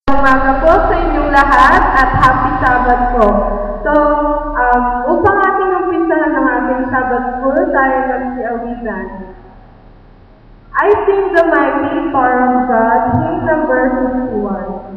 Umaga po sa inyong lahat at happy Sabbath po. So, upang ating umpisahan ng ating Sabbath school, tayo nagsiawitan. I sing the mighty power of God, hymn number 51.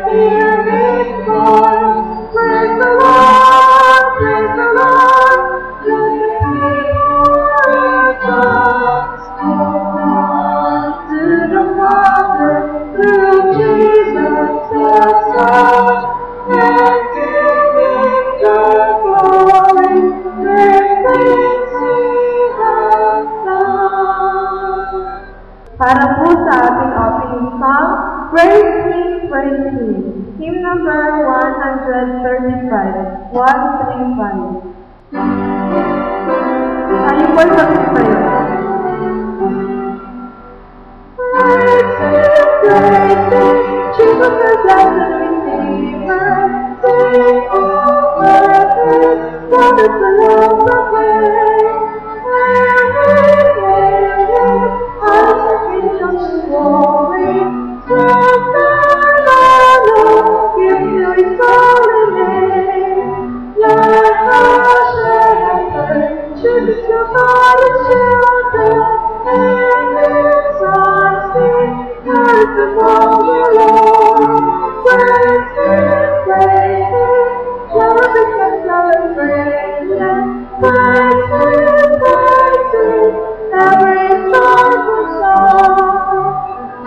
Here Team number 135. 135. Tayo po sa prayer. Jesus is blessed Redeemer, sing over this wonderful love of faith. As the angels glory, from the Lord, give to His holy name. Let us shepherd, choose to guide His children, and His arms sing, as the Lord. Praise Him, praise Him, love is a celebration. Praise Him, praise Him, every joyful song.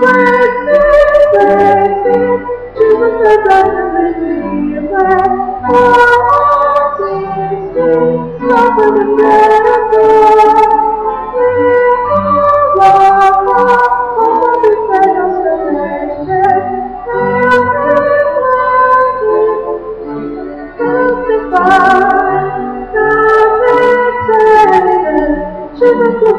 Praise Him, praise Him, Jesus the blessed Redeemer. All things sing, love for the bread of God. All the bread of salvation. Jesus the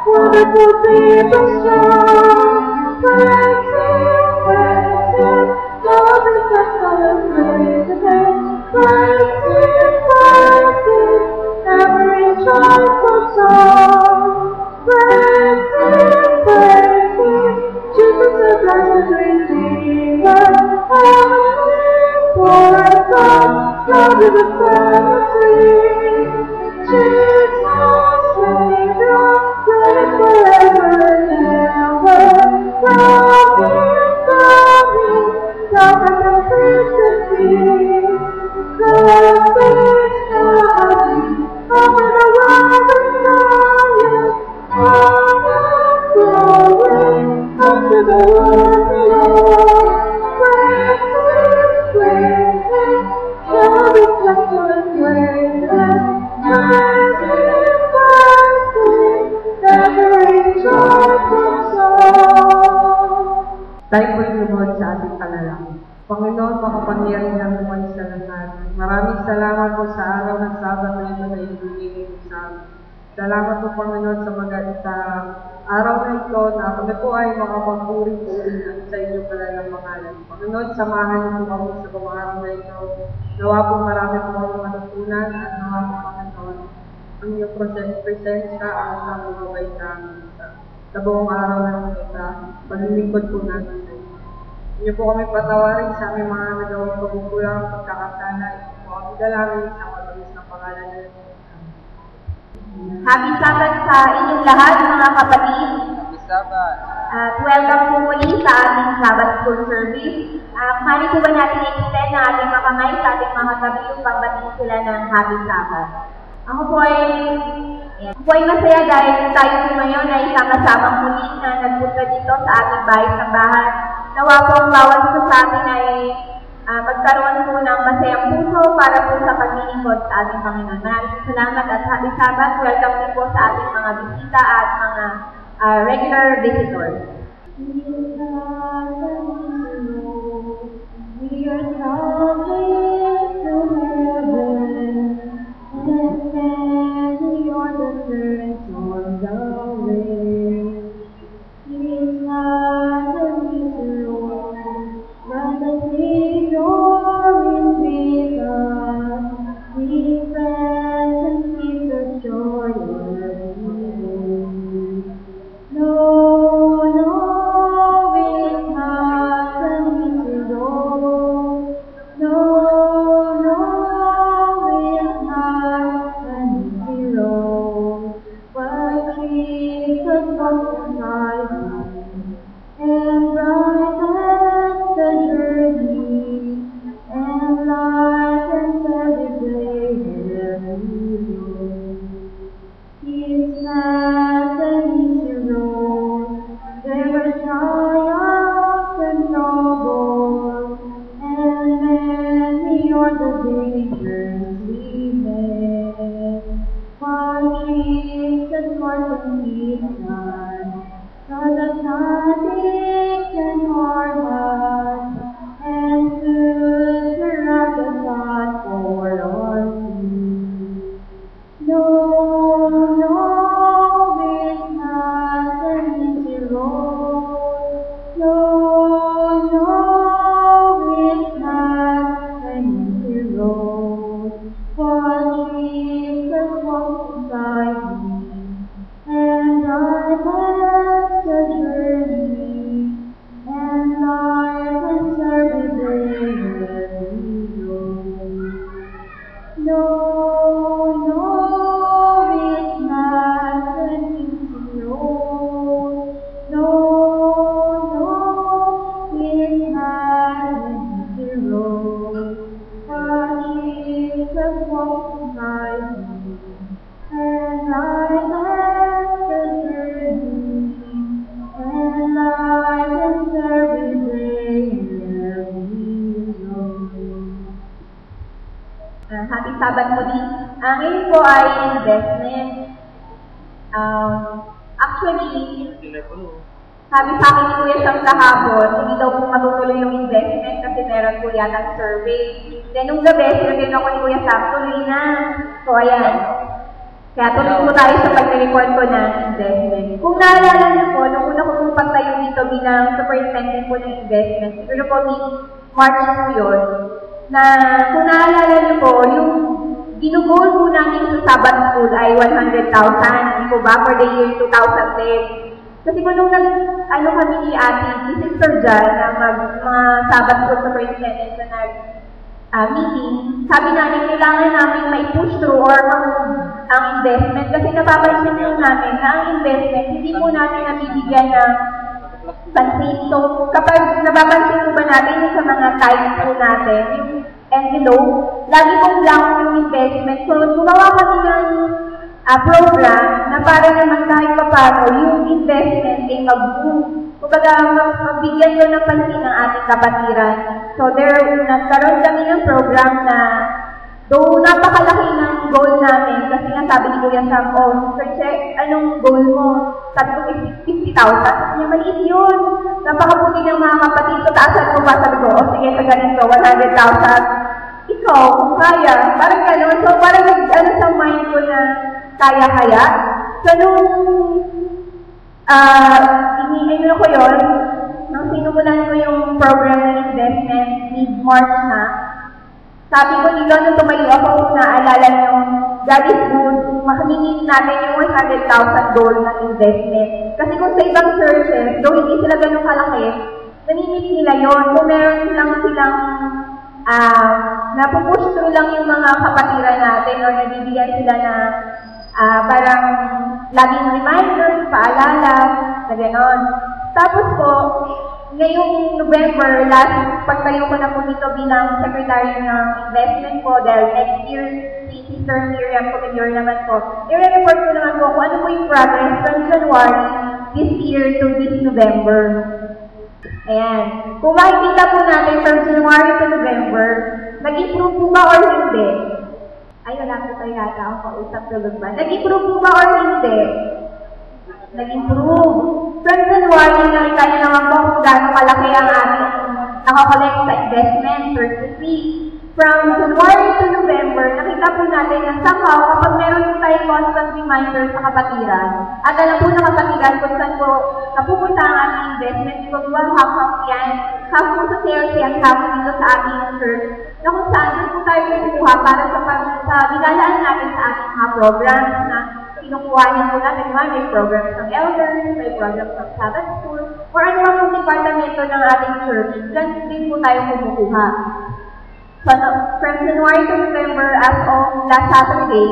wonderful people strong. Praise Him, praise Him, love is a celebration. Praise Him, every joyful song. Praise Him, Jesus the blessed Redeemer. For God, love is a fantasy. Jesus, Savior, reign forever and ever. Coming, love and simplicity. Love is coming, over the world and Zion. Glory, unto the Lord below. Praise Him, praise Him, love is excellent greatness. Praise Him, every joyful song. Tayo po'y lumuhod sa ating panalangin. Panginoon, makapangyarihan mo sa lahat. Maraming salamat po sa araw ng Sabat na ito na ibinigay mo sa amin. Salamat po, Panginoon, sa araw na ito na kami po ay makapagpuri-puri sa inyong kalalang pangalan. Panginoon, samahan niyo po kami sa mga araw na ito. Nawa po marami po kami matutunan at nawa po, Panginoon, ang iyong presensya ang namumabay sa amin sa buong araw na ito sa paglilingkod po natin sa inyo. Inyo po kami patawarin sa aming mga nagawang pagkukulang, pagkakasala. Ito po kami dalangin sa matamis ng pangalan na ito. Happy Sabbath sa inyong lahat, mga kapatid. Happy Sabbath. At welcome po muli sa ating Sabbath School Service. Mali po ba natin i-extend na ating makamay sa ating mga tabi upang batiin sila ng Happy Sabbath. Ako po ay masaya dahil tayo po ngayon ay sama-samang muli na nagpunta dito sa ating bahay-sambahan. Nawa po ang bawat isa sa atin ay magkaroon po ng masayang puso para po sa paglilingkod sa ating Panginoon. Maraming salamat at Happy Sabbath. Welcome din po sa ating mga bisita at mga regular visitors. We are traveling to heaven and standing on the current on the way. It's not a miserable, but the Savior is with us. His presence gives us joy and peace. No, it's not a miserable. No, it's not a miserable. But Jesus was beside us. addicts and hormones, and soon the rocket not for our feet. No, it's not an easy road. No, it's not an easy road. But Jesus walks beside me, and I have the journey, and I can serve everywhere we go. No, it's not an easy road. No, it's not an easy road. But Jesus walks beside me, and I have the journey, and I can serve everywhere we go. Happy Sabbath muli. Ngayon po ay investment. Actually, sabi sa akin ni Kuya Sam kahapon, hindi daw po matutuloy yung investment kasi meron po yata survey. Then nung gabi, sinabihan ako ni Kuya Sam, tuloy na. So ayan. Kaya tuloy po tayo sa pag-report ko ng investment. Kung naalala niyo po, nung una ko pong pagtayo dito bilang superintendent po ng investment, siguro po March po yun, na kung naalala niyo po, yung ginugol po namin sa Sabbath School ay 100,000, hindi po ba, for the year 2010. Kasi po nung kami ni Ate, si Sister Jan, na mga Sabbath School superintendent na meeting, sabi namin, kailangan namin may push through or ang investment. Kasi napapansin po namin na ang investment, hindi po natin nabibigyan ng pansin. So, kapag napapansin po ba natin yung sa mga types po natin, yung envelope, lagi pong blank yung investment. So, gumawa kami ng program na para naman kahit pa paano yung investment ay mag-boom. Kumbaga, magbigyan ko ng pansin ng ating kapatiran. So, nagkaroon kami ng program na though napakalaki ng goal namin, kasi nga sabi ni Kuya Sam, anong goal mo? Sabi ko, 50,000. Sabi niya, maliit yun. Napakabuti ng mga kapatid ko, taasan ko ba? Sabi ko, sige, sa ganito, 100,000. Ikaw, kung kaya, parang gano'n. So, parang sa mind ko na kaya-kaya. So, nung ini-ano ko yun, nung sinubulan ko yung program ng investment, mid-March na, sabi ko dito, nung tumayo ako, naalala niyo, God is good, makamingin natin yung 100,000 goal ng investment. Kasi kung sa ibang churches, though hindi sila ganun kalaki, namimit nila yun. Kung meron lang silang napupush through lang yung mga kapatiran natin o nabibigyan sila na parang laging reminder, paalala, na gano'n. Tapos po, ngayong November, last pagtayo ko na po dito bilang secretary ng investment po dahil next year, si Sister Miriam Comedior naman po. I-report ko naman po kung ano po yung progress from January this year to this November. Ayan. Kung makikita po natin from January to November, nag-improve po ba or hindi? Ay, wala po tayo yata ako kausap tulog ba? Nag-improve po ba or hindi? Nag-improve. From January, nakita niyo naman po kung gano'ng kalaki ang ating nakakolect sa investment, certificate. From January to November, nakita po natin na somehow, kapag meron po tayong constant reminder sa kapatiran, at alam po na kapatiran kung saan po napupunta ang ating investment, kung half yan, half po sa sales yan, half dito sa ating church, na kung saan po tayo kukuha para sa nilalaan natin sa ating mga programs na kinukuhanin po natin may programs ng elders, may programs ng Sabbath School, or ano mga departamento ng ating church, dyan din po tayo kumukuha. So, from January to November, as of last Saturday,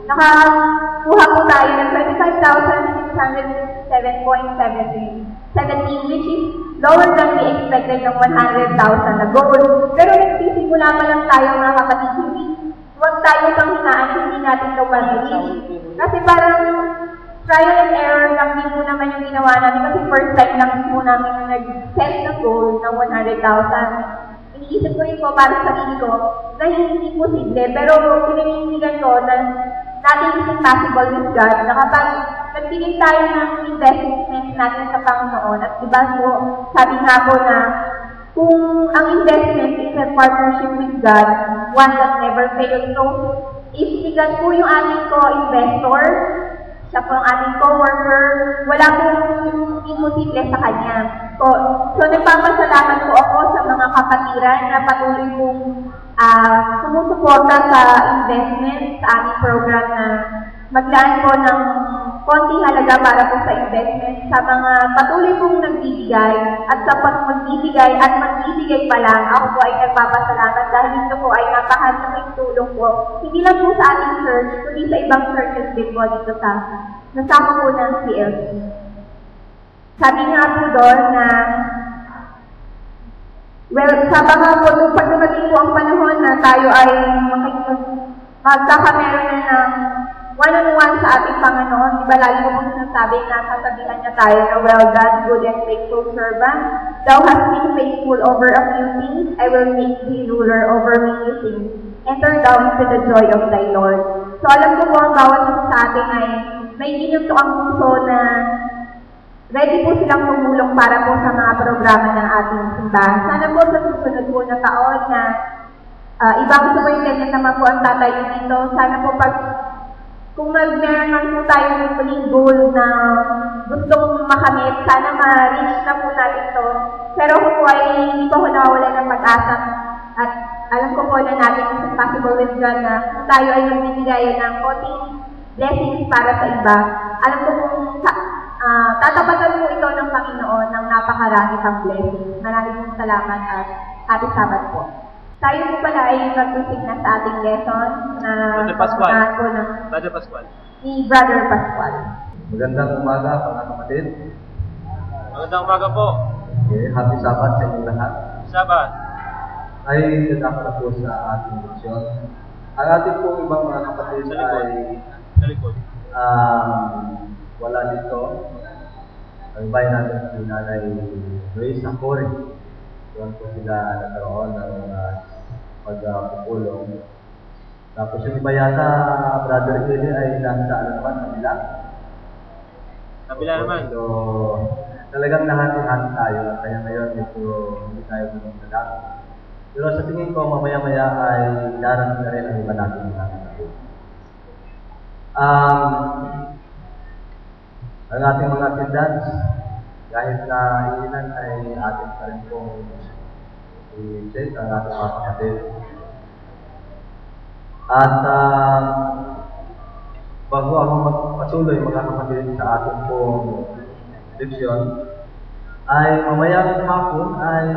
nakakuha po tayo ng 25,607.17, which is lower than we expected ng 100,000 na goal. Pero nagsisimula pa lang tayo mga kapatid, huwag tayo pang hinaan, hindi natin ito ma-reach. Kasi parang trial and error lang din po naman yung ginawa namin kasi first time lang po namin nag-set na goal ng 100,000. Iniisip ko rin po para sa sarili ko na hindi posible, pero pinaninindigan ko na natin is impossible with God na kapag nagbigay tayo ng investment natin sa Panginoon. At diba po, sabi nga po na kung ang investment is a partnership with God, one that never fails. So, if si God po yung ating co-investor, siya po ang ating co-worker, wala pong imposible sa kanya. So nagpapasalamat po ako sa mga kapatiran na patuloy pong sumusuporta sa investment sa aming program na maglaan po ng konting halaga para po sa investment sa mga patuloy pong nagbibigay at sa magbibigay at magbibigay pa lang, ako po ay nagpapasalamat dahil ito po ay napakalaking tulong po. Hindi lang po sa ating church, kundi sa ibang churches din po dito sa nasama po ng CLC. Sabi nga po doon na sabi nga po, pag dumating po ang panahon na tayo ay magkakameron na ng one-on-one sa ating Panginoon, di ba lagi mo pong sinasabi na sasabihan niya tayo na, well done, good and faithful servant. Thou hast been faithful over a few things, I will make thee ruler over many things. Enter thou into the joy of thy Lord. So alam ko po ang bawat isa sa atin ay may ginito ang puso na ready po silang tumulong para po sa mga programa ng ating simbahan. Sana po sa susunod po na taon na ibang superintendent naman po ang tatayo dito. Sana po kung meron man po tayong muling goal na gustong makamit, sana ma-reach na po natin ito. Pero ako po ay hindi po ako nawawala ng pag-asa. At alam ko po na natin is possible with God na kung tayo ay magbibigay ng konting blessings para sa iba. Alam ko kung tatapatan po ito ng Panginoon ng napakarami pang blessings. Maraming salamat at happy Sabbath po. Tayo po pala ay mag-usig na sa ating lesson na Brother Pascual. Ni Brother Pascual. Magandang umaga mga kapatid. Magandang umaga po. Okay, happy Sabbath sa inyong lahat. Sabbath. Ay dadako na po sa ating leksyon. Ang ating po ibang mga kapatid sa likod. Wala dito. Ang bayan natin si Nanay Luis Acori. Doon po sila nagkaroon ng pagpupulong. Tapos yung iba yata, Brother Eli ay nasa kabila. Kabila naman. So, talagang lahat-lahat tayo. Kaya ngayon, hindi tayo magandang. Pero sa tingin ko, mamaya-maya ay darating na rin ang iba natin natin. Ang ating mga attendants, kahit na ilan ay atin pa rin pong i-check ang ating mga kapatid. At bago ako magpatuloy mga kapatid sa ating pong leksyon, ay mamayang hapon ay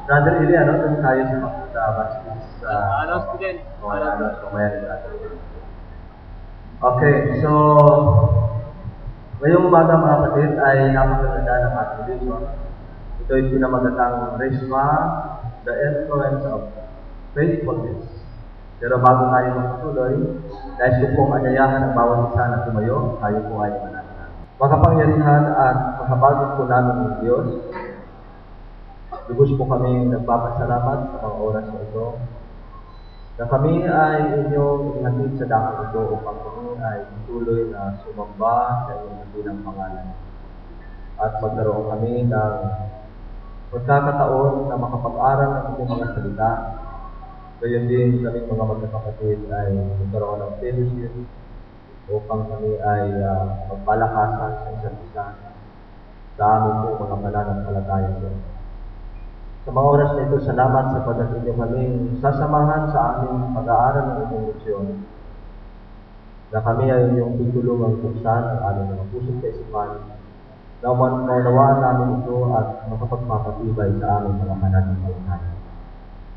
Brother Eli, doon tayo sa Basis. Announce ko din. Okay, so ngayong umaga mga kapatid ay napakaganda ng ating leksyon. Ito ay pinamagatang Resma, the influence of faithfulness. Pero bago tayo magpatuloy, dahil ko pong anyayahan ang bawat isa na tumayo, tayo po ay mananahan. Makapangyarihan at makabagod po namin ng Diyos. Lubos po kami nagpapasalamat sa mga oras na ito na kami ay inyong ihatid sa dakong ito upang kami ay tuloy na sumamba sa inyong bilang pangalan. At magkaroon kami ng pagkakataon na makapag-aral ng inyong mga salita. Gayon din kami mga magkakapatid ay magkaroon ng fellowship upang kami ay magpalakasan sa isa't isa sa aming po mga pananampalataya ko. Sa mga oras na ito, salamat sa pagdating niyo kami sasamahan sa aming pag-aaral ng inyong leksyon na kami ay inyong tutulungan buksan ang aming mga pusong kaisipan na maunawaan namin ito at makapagpapatibay sa aming mga pananampalataya.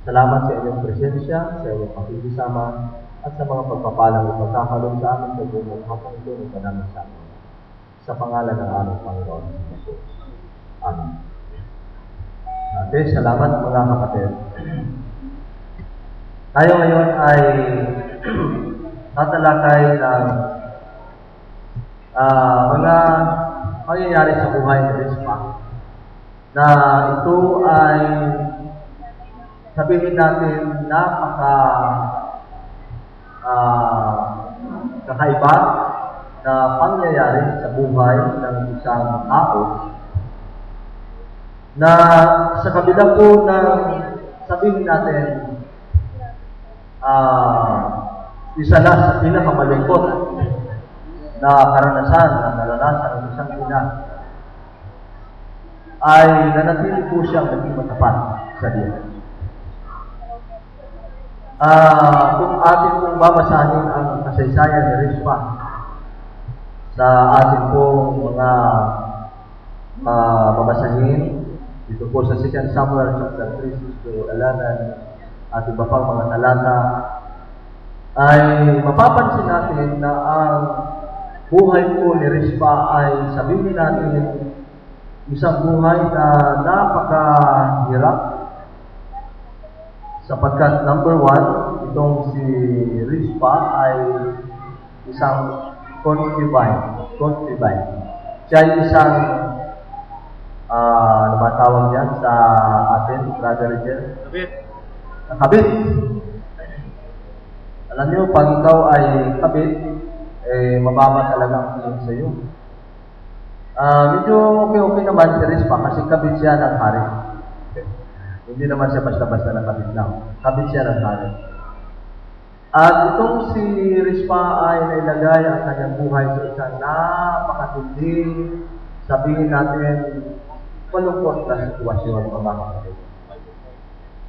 Salamat sa inyong presensya, sa inyong pakikisama at sa mga pagpapalang ipagkakaroon sa amin sa buong hapong ito ng pananampalataya. Sa pangalan ng aming Panginoon Jesus. Amen. Okay, salamat mga kapatid. Tayo ngayon ay tatalakay ng mga pangyayari sa buhay ni Resma na ito ay sabihin natin kakaiba na pangyayari sa buhay ng isang tao na sa kabila po ng sabihin natin isa lang sa pinakamalungkot na karanasan na naranasan ng isang ina ay nanatili po siyang naging matapat sa Diyos. Kung atin pong babasahin ang kasaysayan ni Rispa sa atin pong mga babasahin dito po sa 2 Samuel chapter 3 to 11 at iba pang mga talata, ay mapapansin natin na ang buhay po ni Rispa ay sabihin natin isang buhay na napakahirap sapagkat number 1, itong si Rispa ay isang concubine. Siya ay isang ano ba tawag yan sa atin, Brother Richard? Kabit. Alam niyo, pag ikaw ay kabit, mababa talaga ang tingin sa iyo. Medyo okay naman si Rispa kasi kabit siya ng hari. Hindi naman siya basta-basta na kabit lang. Kabit siya ng hari. At itong si Rispa ay nailagay ang kanyang buhay sa isang napakatindi, sabihin natin, malungkot na sitwasyon ng mga kapatid.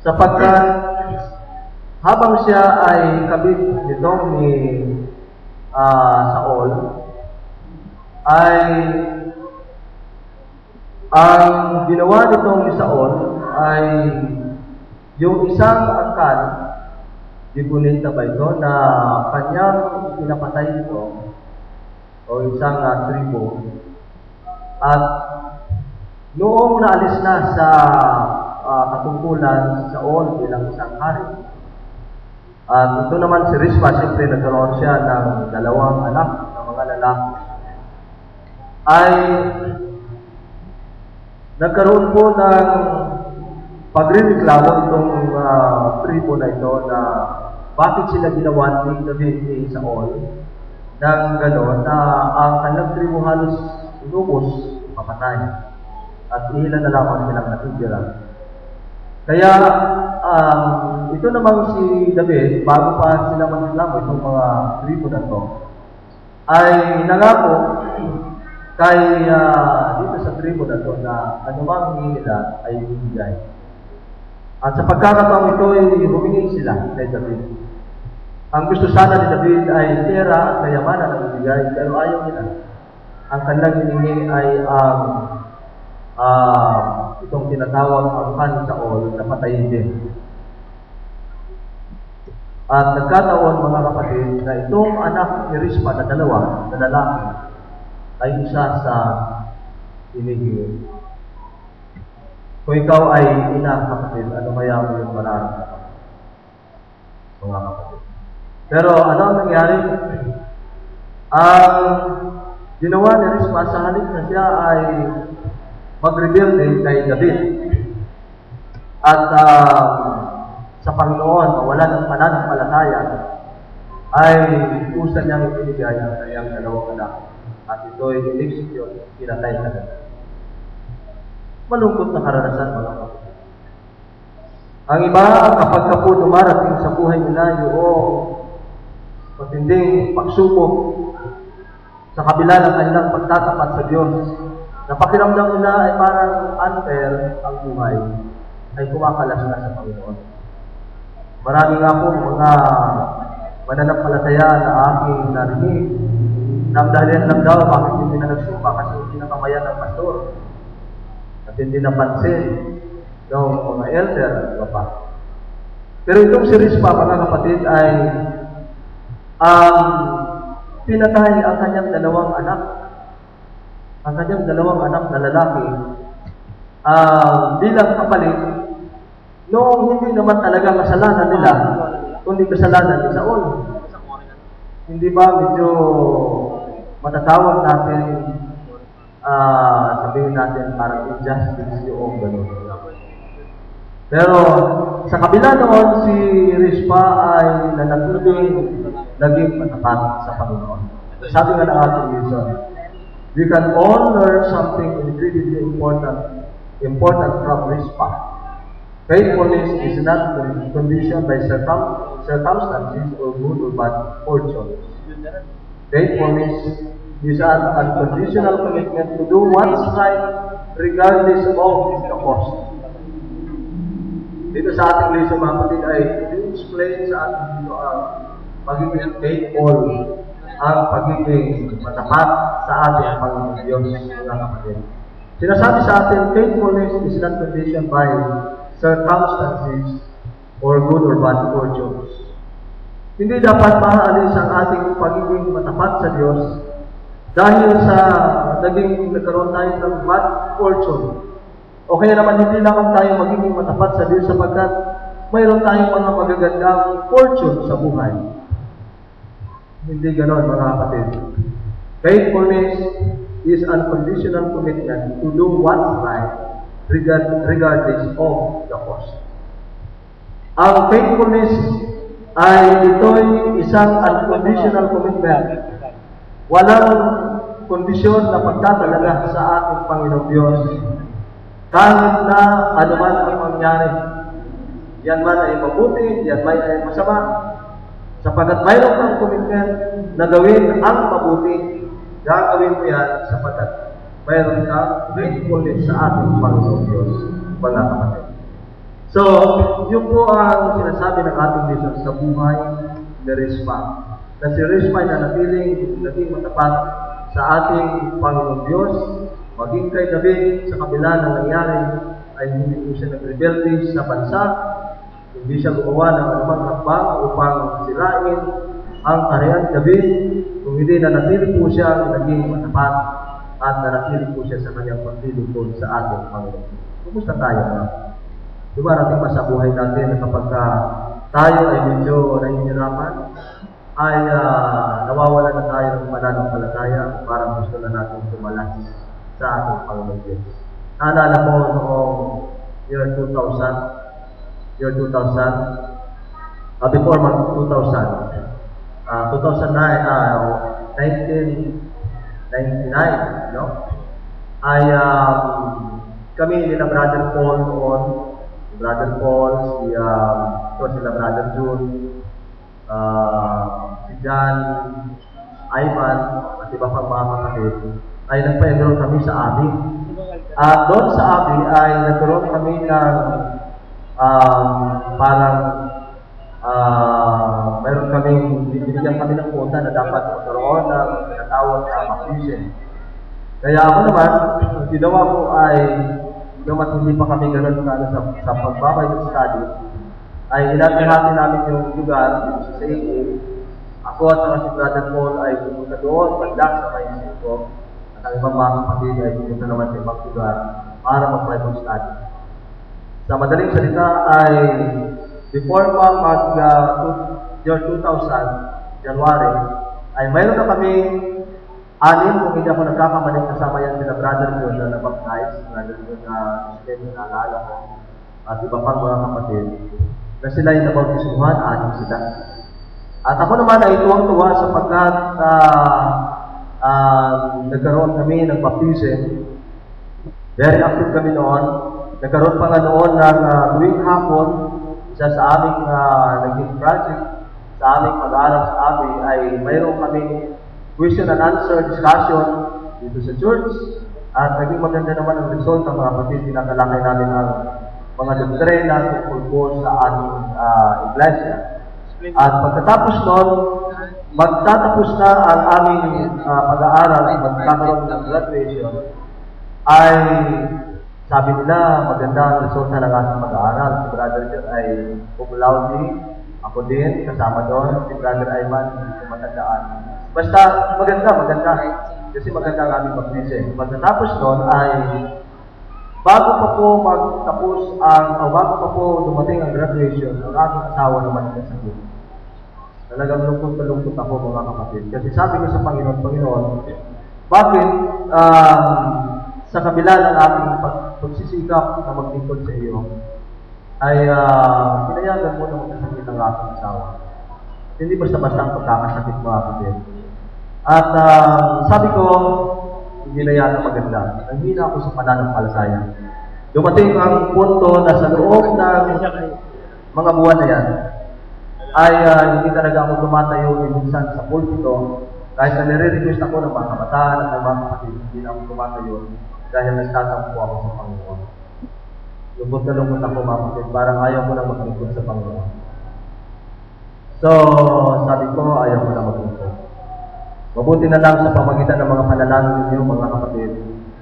Sapagkat habang siya ay kabit nitong ni Saul, ay ang ginawa nitong ni Saul ay yung isang angkan, Gigunita ba ito, na kanyang pinapatay ito o isang tribo. At noong naalis na sa katungkulan sa Saul bilang isang hari, at ito naman si Rispa, siyempre nagkaroon siya ng dalawang anak ng mga lalaki, ay nagkaroon po ng pagrereklamo itong tribo na ito na bakit sila ginawa ni David ni Saul ng gano'n na ang kanilang tribo halos inubos, papatay, at ilan na lamang silang natitira. Kaya ito namang si David, bago pa sila magreklamo itong mga tribo na ito, ay nangako kay dito sa tribo na ito na anumang hihingi nila ay ibigay. At sa pagkakataong ito ay humingi sila kay David. Ang gusto sana ni David ay pera at kayamanan ang ibigay, pero ayaw nila. Ang kanilang hiningi ay itong tinatawag angkan sa Saul na patayin din. At nagkataon mga kapatid na itong anak ni Rispa na dalawa, na lalaki, ay isa sa hinihingi. Kung ikaw ay ina, kapatid, ano kaya mo yung mararamdaman? Mga kapatid. Pero ano ang nangyari? Ang ginawa ni Rispa sa halip na siya ay mag-rebelde kay David. At sa Panginoon, wala ng pananampalataya, ay usa niyang ibinigay ang kanyang dalawang anak. At ito ay in-execute, pinatay na David. Malungkot na karanasan mga kapatid. Ang iba, kapag ka po dumarating sa buhay nila yung matinding pagsubok sa kabila ng kanilang pagtatapat sa Diyos, na pakiramdam nila ay parang unfair ang buhay, ay kumakalas na sa Panginoon. Marami nga po mga mananampalataya na aking narinig na ang dahilan lang daw bakit hindi na nagsuka kasi hindi na kamayan ng pastor at hindi napansin ng mga elder at pa. Pero itong si Rispa, mga kapatid, ay pinatay ang kanyang dalawang anak. Ang kanyang dalawang anak na lalaki bilang kapalit noong hindi naman talaga kasalanan nila, kundi kasalanan ni Saul. Hindi ba medyo matatawag natin, sabihin natin parang injustice yung gano'n. Pero sa kabila noon, si Rispa ay nanatili naging matapat sa Panginoon. Ito Sabi nga ng ating lesson, we can all learn something incredibly important from Rizpah. Faithfulness is not conditioned by circumstances or good or bad fortune. Faithfulness is an unconditional commitment to do what's right regardless of the cost. Dito sa ating lesson, mga kapatid, ay i-explain sa ating dito ang pagiging faithful, ang pagiging matapat sa ating Panginoon Diyos, mga kapatid. Sinasabi sa atin, faithfulness is not conditioned by circumstances or good or bad fortunes. Hindi dapat maaalis ang ating pagiging matapat sa Diyos dahil sa nagkaroon tayo ng bad fortune. O kaya naman hindi lang tayo magiging matapat sa Diyos sapagkat mayroon tayong mga magagandang fortune sa buhay. Hindi ganon, mga kapatid. Faithfulness is unconditional commitment to do what's right regardless of the cost. Ang faithfulness ay ito'y isang unconditional commitment. Walang kondisyon na pagtatalaga sa ating Panginoong Diyos. Kahit na anuman ang mangyari. Yan man ay mabuti, yan man ay masama. Sapagkat mayroon kang commitment na gawin ang mabuti, gagawin mo yan sapagkat mayroon kang faithfulness sa ating Panginoong Diyos, mga kapatid. So, yun po ang sinasabi ng ating lesson sa buhay ni Rizpah. Na si Rizpah ay naging matapat sa ating Panginoong Diyos, maging kay David sa kabila ng nangyari ay hindi po siya nag-rebelde sa bansa, hindi siya gumawa ng anumang hakbang upang sirain ang kaharian ni David, kung hindi nanatili po siya naging matapat at nanatili po siya sa kanyang paglilingkod sa ating Panginoon. Kumusta tayo na? Dumarating pa sa buhay natin na kapag tayo ay medyo nahihirapan, ay nawawala na tayo ng pananampalataya, parang gusto na natin tumalas sa ating Panginoon Diyos. Naalala ko noong year 2000, before 1999, no? Ay kami nila Brother Paul noon, Brother Paul, sila Brother June, si John, Ivan, at iba pang mga kapatid, ay nagpa-enroll kami sa ABI. At doon sa ABI ay nagkaroon kami ng parang mayroon kaming binigyan kami ng quota na dapat magkaroon ng tinatawag sa baptism. Kaya ako naman, ang ginawa ko ay naman hindi pa kami gano'n sa pagbabayad study, ay inatihati namin yung lugar sa AA. Ako at si Brother Paul ay pumunta doon, pagdak sa maisip ko, at ang ibang mga kapatid ay pumunta naman sa ibang lugar para mag-Bible study. Sa madaling salita ay before pa year 2000, January, ay mayroon na kami anim, kung hindi ako nagkakamali, kasama yan sila Brother John na nabaptize, Brother John na Muslim, na naalala ko, at iba pang mga kapatid, na sila yung nabaptisuhan, anim sila. At ako naman ay tuwang-tuwa sapagkat nagkaroon kami ng baptism. Very active kami noon. Nagkaroon pa nga noon ng tuwing hapon, isa sa aming naging project, sa aming pag-aaral sa amin, ay mayroon kaming question and answer discussion dito sa church. At naging maganda naman ang result ng mga kapatid. Pinakalakay namin ang mga doktrina tungkol po sa ating iglesia. At pagkatapos noon, magtatapos na ang aming pag-aaral at magkakaroon ng graduation, ay sabi nila maganda ang resulta ng ating pag-aaral. Si Brother John ay cum laude, ako din, kasama doon, si Brother Ivan, hindi ko matandaan. Basta maganda. Kasi maganda ang aming baptism. Pagkatapos noon ay bago pa po dumating ang graduation, ang aking asawa naman nagkasakit. Talagang lungkot ako, mga kapatid. Kasi sabi ko sa Panginoon, bakit sa kabila ng aking pagsisikap na maglingkod sa iyo, ay pinayagan mo na magkasakit ang aking asawa. Hindi basta-basta ang pagkakasakit, mga kapatid. At sabi ko, hindi na yata maganda. Nanghina ako sa pananampalataya. Dumating ang punto na sa loob ng mga buwan na yan, ay hindi talaga ako tumatayo minsan sa pulpito. Kahit na nire-request ako ng mga kabataan at ng mga kapatid, hindi na ako tumatayo dahil nagtatampo ako sa Panginoon. Lungkot na lungkot ako, mga kapatid. Parang ayaw ko na maglingkod sa Panginoon. So, sabi ko, ayaw ko na maglingkod. Mabuti na lang sa pamagitan ng mga panalangin ninyo, mga kapatid,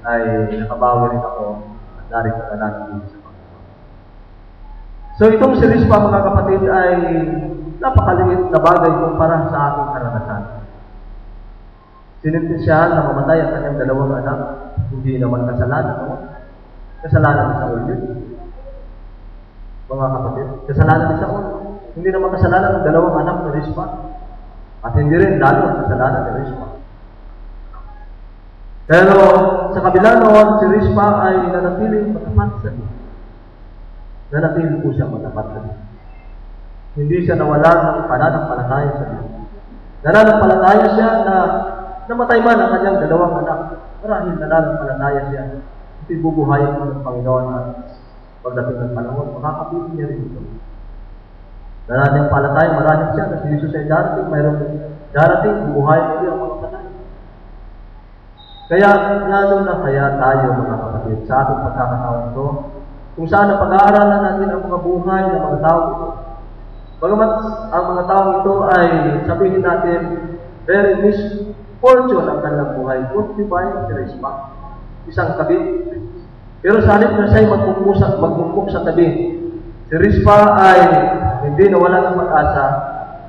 ay nakabawi rin ako at narito na lang dito sa Panginoon. So, itong series pa, mga kapatid, ay napakaliit na bagay kumpara sa aking karanasan. Sinuntis siya na mamatay ang kanyang dalawang anak, hindi naman kasalanan, no? Kasalanan sa ulo. Mga kapatid, kasalanan sa ulo. Hindi naman kasalanan ng dalawang anak ni Rispa. At hindi rin lalo ang kasalanan ni Rispa. Pero sa kabila noon, si Rispa ay nanatiling matapat sa Diyos. Nanatiling po siya matapat sa Diyos. Hindi siya nawala ng pananampalataya sa Diyos. Nananampalataya siya na namatay man ang kanyang dalawang anak. Marahil nananampalataya siya. Hindi bubuhayin mo ng Panginoon at pagdating ng panahon, makakapit niya rin ito. Nananampalataya, maraming siya na si Jesus ay darating, mayroong darating, bubuhayin mo rin ang mga patay. Kaya, lalo na kaya tayo, mga kapatid, sa ating pagkakataon ito, kung saan ang pag-aaralan natin ang mga buhay ng mga tao ito. Bagamat ang mga tao ito ay sabihin natin, very misfortune ang kanilang buhay. Good divine charisma. Isang tabi. Pero sa halip na siya'y magmukmuk sa tabi, si Rispa ay hindi nawala ng pag-asa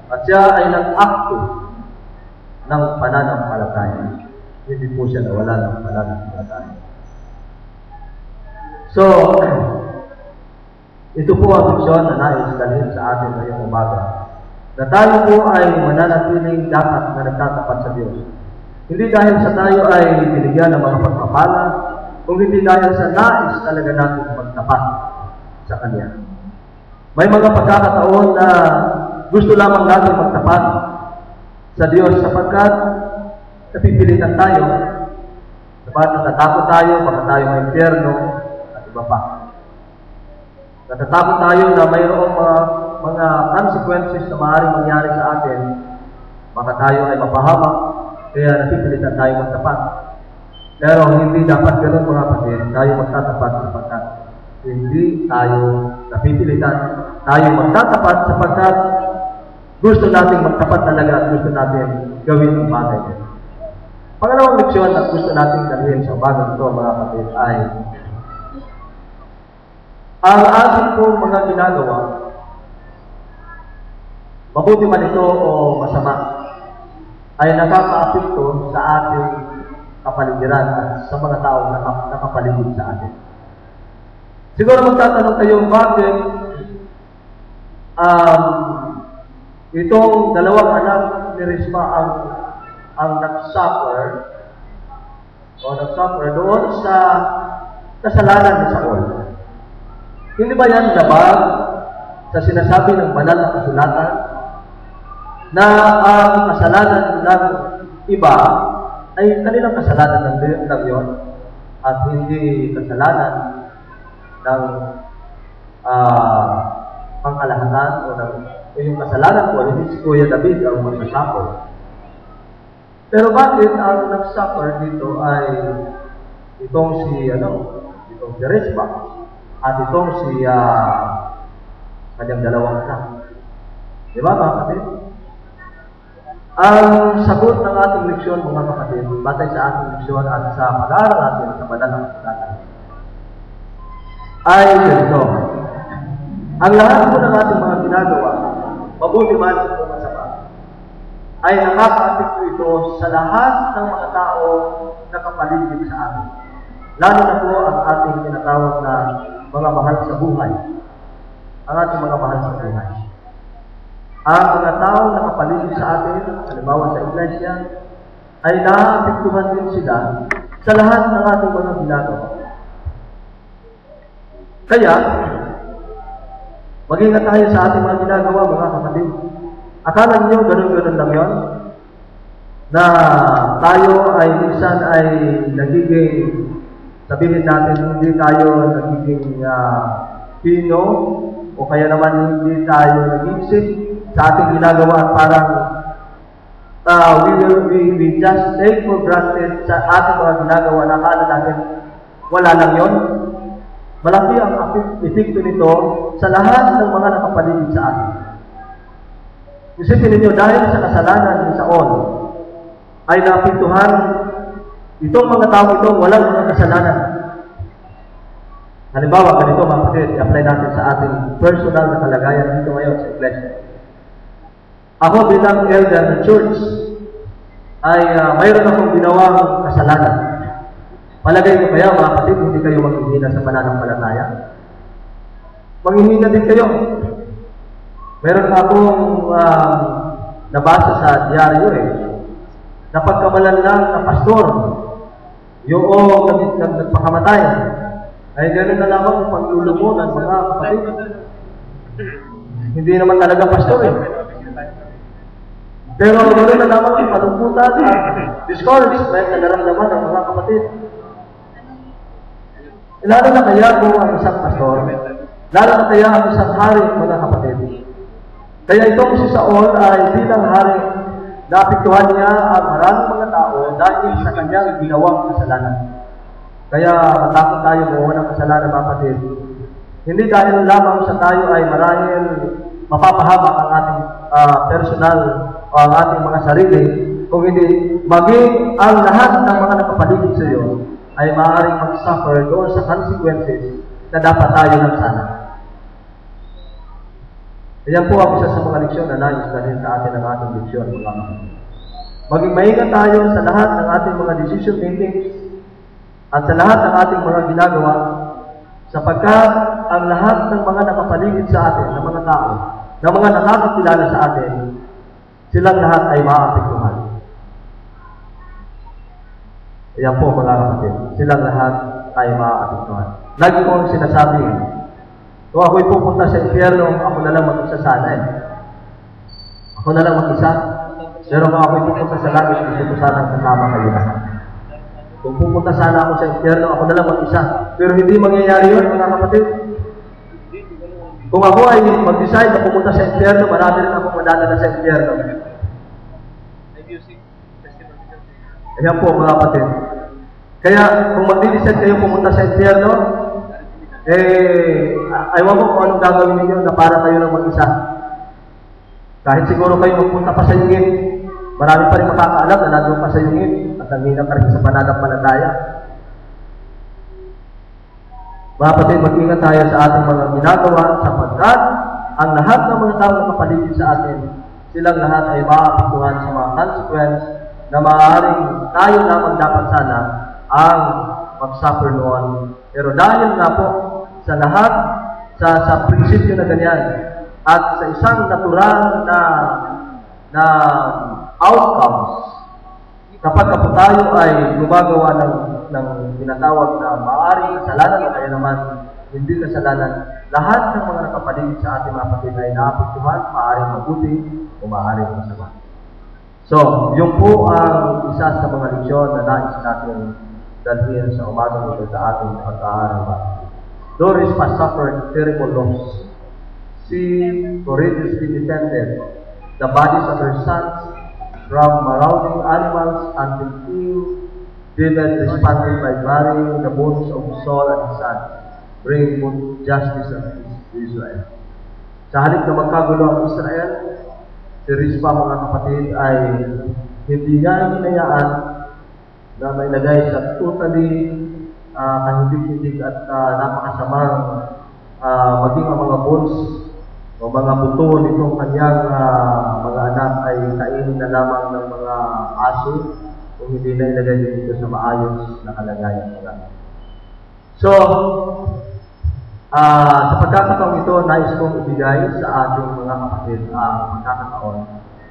at siya ay nag-acto ng pananampalataya. Hindi po siya nawala ng pananampalataya. So, ito po ang misyon na nais dalhin sa atin ngayong umaga. Na tayo po ay mananatiling dapat na nagtatapat sa Diyos. Hindi dahil sa tayo ay binigyan ng mga pagpapala, kung hindi dahil sa nais talaga natin magtapat sa Kanya. May mga pagkakataon na gusto lamang natin magtapat sa Diyos sapagkat napipilitan tayo, sapat natatakot tayo, baka tayo may impyerno at iba pa. Natatakot tayo na mayroong mga consequences na maaaring mangyari sa atin, baka tayo ay mapahamak, kaya napipilitan tayo magtapat. Pero hindi dapat ganun, mga kapatid, tayo magtatapat sapagkat hindi tayo napipilitan. Tayo magtatapat sapagkat gusto nating magtapat talaga at gusto natin gawin ang bagay nito. Pangalawang leksyon na gusto nating dalhin sa bagay ito, mga kapatid, ay ang ating pong mga ginagawa, mabuti man ito o masama, ay nakaka-apekto sa ating kapaligiran at sa mga tao na nakapaligid sa atin. Siguro magtatanong tayo, bakit itong dalawang anak ni Rispa ang nag-suffer doon sa kasalanan ni Saul. Hindi ba yan labag sa sinasabi ng banal na kasulatan na ang kasalanan ng iba ay kanilang kasalanan ng yun at hindi kasalanan ng pangkalahatan o yung kasalanan ko, hindi si Kuya David ang magsasuffer. Pero bakit ang nag-suffer dito ay itong si Rispa at itong si kanyang dalawang anak? Di ba, mga kapatid? Ang sagot ng ating leksyon, mga kapatid, batay sa ating leksyon at sa pag-aaral natin sa banal na kasulatan, ay ganito. Ang lahat po ng ating mga ginagawa, mabuti man o masama, ay nakaka-apekto ito sa lahat ng mga tao na kapaligid sa atin. Lalo na po ang ating tinatawag na mga mahal sa buhay. Ang ating mga mahal sa buhay. Ang mga tao na kapaligid sa atin, halimbawa sa iglesia, ay naapektuhan din sila sa lahat ng ating mga ginagawa. Kaya, mag-ingat tayo sa ating mga ginagawa, mga kapatid. Akala niyo ganun-ganun lang yun? na tayo ay minsan ay nagiging, sabihin natin, hindi tayo nagiging pino o kaya naman hindi tayo nag-isip sa ating ginagawa. Parang we just take for granted sa ating mga ginagawa na akala natin wala lang yon. Malaki ang epekto nito sa lahat ng mga nakapaligid sa atin. Isipin ninyo, dahil sa kasalanan ni Saul, ay napintuhan itong mga tao ito walang mga kasalanan. Halimbawa, ganito mga kapatid, i-apply natin sa ating personal na kalagayan dito ngayon sa iglesia. Ako bilang elder ng church, ay mayroon akong ginawang kasalanan. Palagay ko kaya mga kapatid, hindi kayo maghihina sa pananampalataya? Maghihina din kayo. Meron akong nabasa sa diaryo napagkamalan lang na pastor, yung nagpakamatay, ay gano'n na lamang ang paglulumo ng mga kapatid. Hindi naman talaga pastor Pero gano'n na lamang ang palungkutan at discouragement na naramdaman ng mga kapatid. Lalo na kaya kung ang isang pastor, lalo na kaya ang isang hari, mga kapatid. Kaya itong si Saul ay bilang hari, naapektuhan niya ang maraming mga tao dahil sa kanyang ginawang kasalanan. Kaya matakot tayo buo ng kasalanan, mga kapatid. Hindi dahil lamang sa tayo ay marahil mapapahaba ang ating personal o ang ating mga sarili, kung hindi maging ang lahat ng mga nakapaligid sa iyo ay maaaring mag-suffer doon sa consequences na dapat tayo ng sana. Ayan po ang isa sa mga leksyon na nais dalhin sa atin ang ating leksyon, mga kapatid. Maging maingat tayo sa lahat ng ating mga decision makings at sa lahat ng ating mga ginagawa, sapagkat ang lahat ng mga nakapaligid sa atin, ng mga tao, ng mga nakakakilala sa atin, silang lahat ay maapektuhan. Ayan po mga kapatid, silang lahat ay maapektuhan. Lagi kong sinasabi, kung ako'y pupunta sa impyerno, ako na lang mag-isa sana Ako na lang mag-isa. Pero kung ako'y pupunta sa langit, gusto ko sana kasama kayo lahat. Kung pupunta sana ako sa impyerno, ako na lang mag-isa. Pero hindi mangyayari yun, mga kapatid. Kung ako ay mag-decide na pumunta sa impyerno, marami rin ako madadala sa impyerno. Ayan po, mga kapatid. Kaya, kung mag-decide kayo pumunta sa impyerno, ayaw ko kung anong gagawin ninyo na para kayo lang mag-isa. Kahit siguro kayo magpunta pa sa yungin, marami pa rin makakaalam na nandun pa sa yungin at nanginap pa rin sa pananampalataya. Mga kapatid, mag-ingat tayo sa ating mga ginagawa sapagkat ang lahat ng mga tao na kapaligid sa atin, silang lahat ay maapektuhan sa mga consequence na maaaring tayo lamang dapat sana ang mag-suffer noon. Pero dahil nga po sa lahat, sa prinsipyo na ganyan, at sa isang natural na outcomes, kapag po tayo ay gumagawa ng tinatawag na maaaring kasalanan o kaya naman hindi kasalanan, lahat ng mga nakapaligid sa ating mga kapatid ay naapektuhan, maaaring mabuti o maaaring masama. So, yun po ang isa sa mga leksyon na nais natin dalhin sa umagang ito sa ating pag-aaral. Doris has suffered terrible loss. She courageously defended the bodies of her sons from marauding animals until King David responded by burying the bones of Saul and his son, bringing both justice and peace to Israel. Sa halip na magkagulo ang Israel, si Rizpah, mga kapatid, ay hindi niya hinayaan na may lagay sa totally kahindig-hindig at napakasamang maging ang mga bones o mga buto nitong kanyang mga anak ay kainin na lamang ng mga aso kung hindi na ilagay dito sa maayos na kalagayan nila. So, sa pagkakataong ito, nais kong ibigay sa ating mga kapatid ang pagkakataon.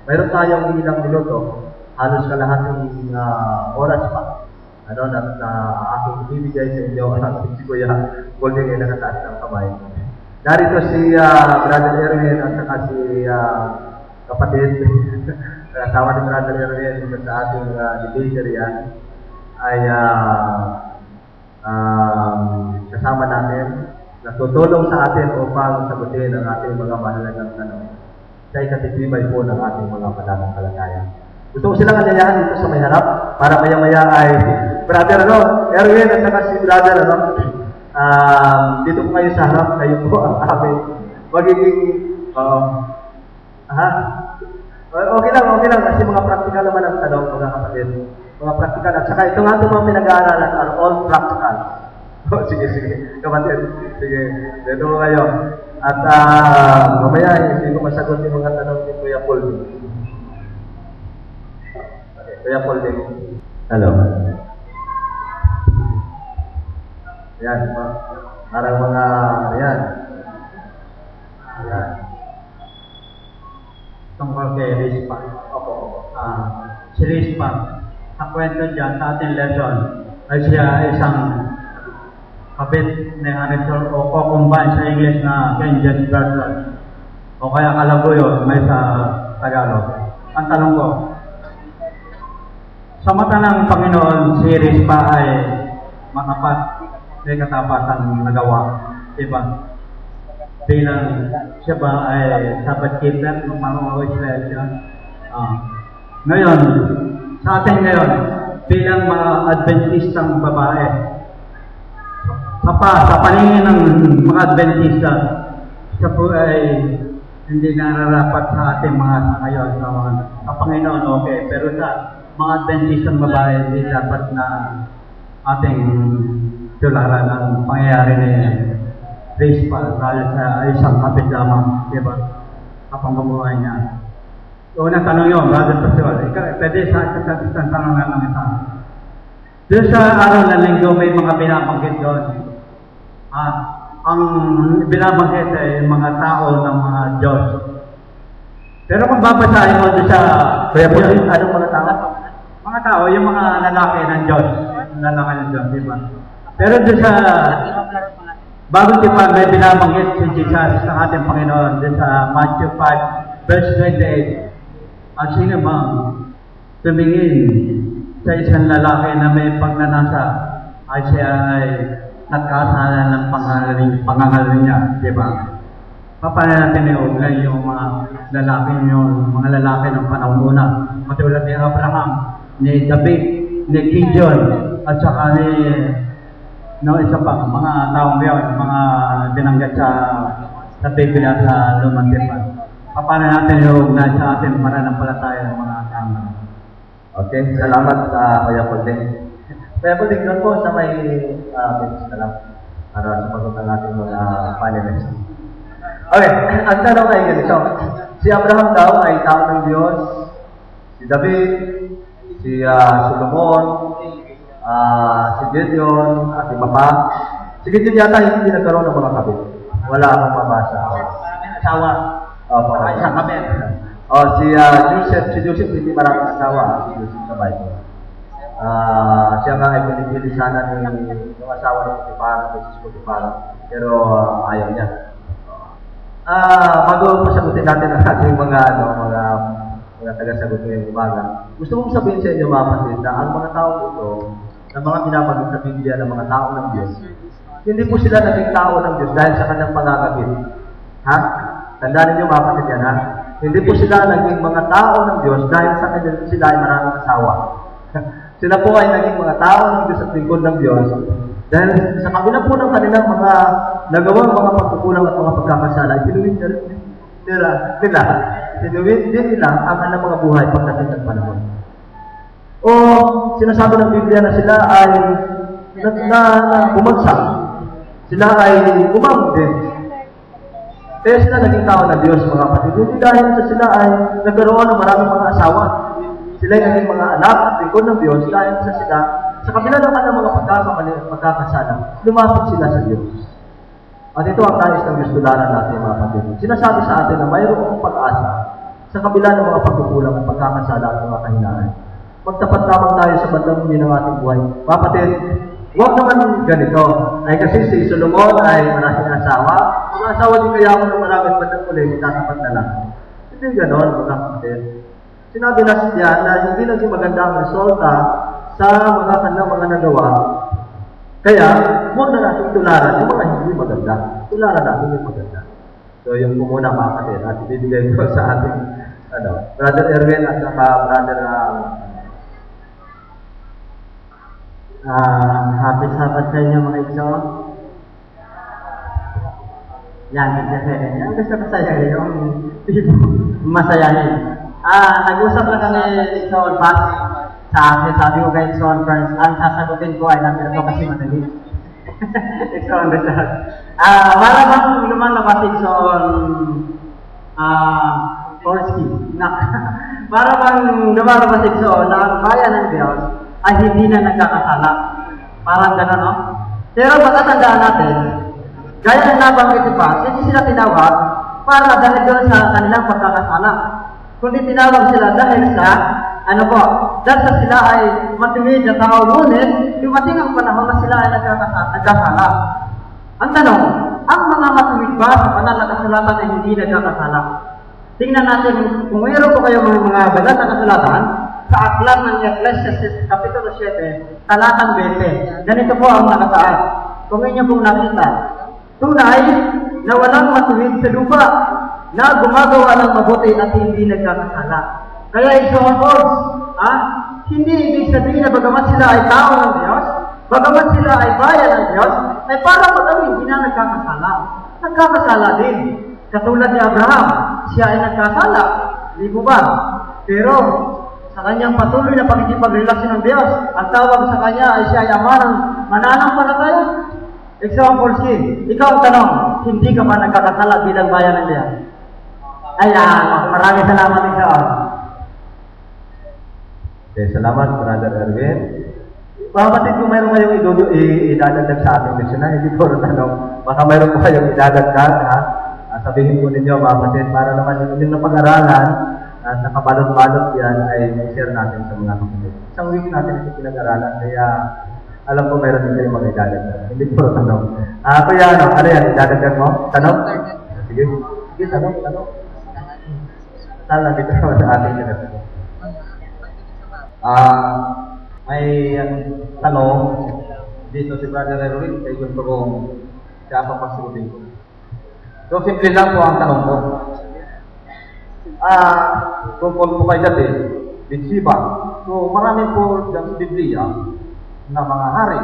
Mayroon tayong ilang minuto, halos kalahating oras pa, na aking ibibigay sa inyo ang si Kuya Golding ay nakataas ng kamay. Narito si Brother Erwin at saka si kapatid asawa ni Brother Erwin dito sa ating divisory ay kasama natin, natutulong sa atin upang sagutin ang ating mga mahalagang tanong. Siya'y katitibay po ng ating mga pananampalataya. Gusto ko silang anyayahan dito sa may harap para maya-maya ay Brother Erwin at saka si Brother dito po kayo sa harap, kayo po ang aming magiging okay lang kasi mga practical naman ang tanong, mga kapatid. Mga practical at saka itong ating mga pinag-aaralan are all practical. Sige, kapatid. Sige, dito mo kayo. At mamaya, hindi ko masagot yung mga tanong ni Kuya Paul. Okay, Kuya Paul din. Hello. Yan, parang mga, yan. Tungkol kay Rispa. Si Rispa, ang kwento dyan sa ating lesson ay siya isang kabit na hanitor o kukumbine sa English na King James Version o kaya kalabuyo may sa Tagalog. Ang tanong ko, sa mata ng Panginoon, si Rispa ay matapat, may katapatan nagawa, diba? Bilang siya ba ay Sabbath keeper ng mga Israel siya. Ngayon, sa atin ngayon, bilang mga Adventistang babae, sa paningin ng mga Adventista, siya po ay hindi nararapat sa ating mga ngayon sa Panginoon, okay. Pero sa mga Adventistang babae, hindi dapat na ating tularan ang pangyayari ni Rispa dahil sa isang kapit lamang, di ba? Kapang bumuhay niya. Unang tanong yun, Brother Pastor. Pwede sa isang tanong na lang isa. Doon sa araw ng linggo, may mga binabanggit doon. Ang binabanggit ay mga tao ng mga Diyos. Pero kung babasahin mo doon sa... Kuya Paul, anong mga tao? Mga tao, yung mga lalaki ng Diyos. Lalaki ng Diyos, di ba? Pero doon sa... Bago tipa may binabanggit si Jesus sa ating Panginoon din sa Matthew 5 verse 28. At sino mang tumingin sa isang lalaki na may pagnanasa ay siya ay nagkasala ng pangangalan niya, di ba? Paano natin iugnay yung mga lalaki ng panahon una, matulad ni Abraham, ni David, ni Gideon, at saka ni isa pa, mga taong yun, mga binanggit sa Biblia sa Lumang Tipan. Paano natin iugnay sa ating pananampalataya ng mga tama? Okay, salamat sa Kuya Paul din. Kuya Paul din, doon po sa may business na lang para sumagot ang ating mga panelists. Okay, ang tanong ay ganito. Si Abraham daw ay tao ng Diyos, si David, si Solomon, si Gideon, at iba pa. Si Gideon yata hindi nagkaroon ng mga kabit. Wala akong mabasa. Asawa. Isang kabit. Si Joseph hindi maraming asawa. Si Joseph sa Bible. Siya nga ay pinipili sana yung asawa ng Potiphar, Mrs. Potiphar. Pero ayaw niya. Bago pasagutin natin ang ating mga taga-sagot ngayong umaga. Gusto kong sabihin sa inyo mga kapatid na ang mga tao ito, na mga binabanggit sa Biblia ng mga tao ng Diyos, hindi po sila naging tao ng Diyos dahil sa kanyang pangangabit. Ha? Tandaan ninyo mga kapatid yan, ha? Hindi po sila naging mga tao ng Diyos dahil sa kanyang sila ay maraming asawa. Sila po ay naging mga tao ng Diyos at lingkod ng Diyos dahil sa kabila po ng kanilang mga nagawang mga pagkukulang at mga pagkakasala, sinuwid din nila ang kanilang mga buhay pagdating ng panahon. O sinasabi ng Biblia na sila ay bumagsak. Sila ay umam din. Kaya sila naging tao ng Diyos, mga kapatid. Hindi dahil sa sila ay nagkaroon ng maraming mga asawa. Sila ay naging mga anak at lingkod ng Diyos dahil sa sila, sa kabila ng kanilang mga pagkakasala, lumapit sila sa Diyos. At ito ang nais ng Diyos tularan natin, mga kapatid. Sinasabi sa atin na mayroong pag-asa sa kabila ng mga pagkukulang at pagkakasala at mga kahinaan. Magtapat lamang tayo sa bandang huli ng ating buhay. Mga kapatid, huwag naman ganito. Ay kasi si Solomon ay maraming asawa. Mga asawa din kaya ako ng maraming bandang huli, tatapat na lang. Hindi ganon, mga kapatid. sinabi na siya na hindi naging maganda ang resulta sa mga kanilang mga nagawa. Kaya, huwag na natin tularan yung mga hindi maganda. Tularan natin yung maganda. So, yung po muna mga kapatid, at ibibigay ko sa ating Brother Erwin at saka Brother happy Sabbath sa inyo mga igso. Yan, yan gusto ko sa'yo yung masayahin. Nag-usap na kami igso on pass sa akin, sabi ko kay igso on first, ang sasagutin ko ay namin ito kasi madali. Igso on the chat. Para bang lumalabas igso on Korsky. Para bang lumalabas igso na ang bayan ng Diyos ay hindi na nagkakasala. Parang gano'n, no? Pero matatandaan natin, gaya ng nabanggit pa, hindi sila tinawag para dahil doon sa kanilang pagkakasala. Kundi tinawag sila dahil sa, dahil sa sila ay matuwid na tao, ngunit dumating ang panahon na sila ay nagkakasala. Ang tanong, ang mga matuwid ba sa banal na kasulatan ay hindi nagkakasala? Tingnan natin, kung mayroon po kayo mga banal na kasulatan, sa aklat ng Ecclesiastes, Kapitulo 7, talatang 20. Ganito po ang nakasaad. Kung inyo pong nakita, tunay na walang matuwid sa lupa, na gumagawa ng mabuti at hindi nagkakasala. Kaya ito ang course, hindi ibig sabihin na bagamat sila ay tao ng Diyos, bagamat sila ay bayan ng Diyos, ay para magawin hindi na nagkakasala. Nagkakasala din. Katulad ni Abraham, siya ay nagkasala. Hindi po ba? Pero, sa kanyang patuloy na pagkikipagrelasyon ng Diyos, ang tawag sa kanya ay siya ay ama ng mananampalataya. Example, ikaw ang tanong, hindi ka ba nagkakasala bilang bayan ng Diyos? Ayan, maraming salamat ikaw. Okay, salamat, Brother Erwin. Kapatid, kung mayroon kayong idadagdag sa ating leksyon na, hindi ko tanong, baka mayroon po kayong idadagdag, sabihin po ninyo, mga kapatid, para naman yung napag-aralan, at nakabalot-balot yan ay share natin sa mga kapatid. Isang week natin ito pinag-aralan, kaya alam ko mayroon din kayong mga idadagdag. Hindi ko tanong. Kuya, ano yan, idadagdag mo? Tanong? Sige, tanong. Tala dito sa ating sinasagot. May tanong dito si Brother Erwin, kaya gusto kong siya papasutin ko. So, simple lang po ang tanong ko. Tungkol po kay David, Bathsheba. So, marami po dyan sa Biblia na mga hari.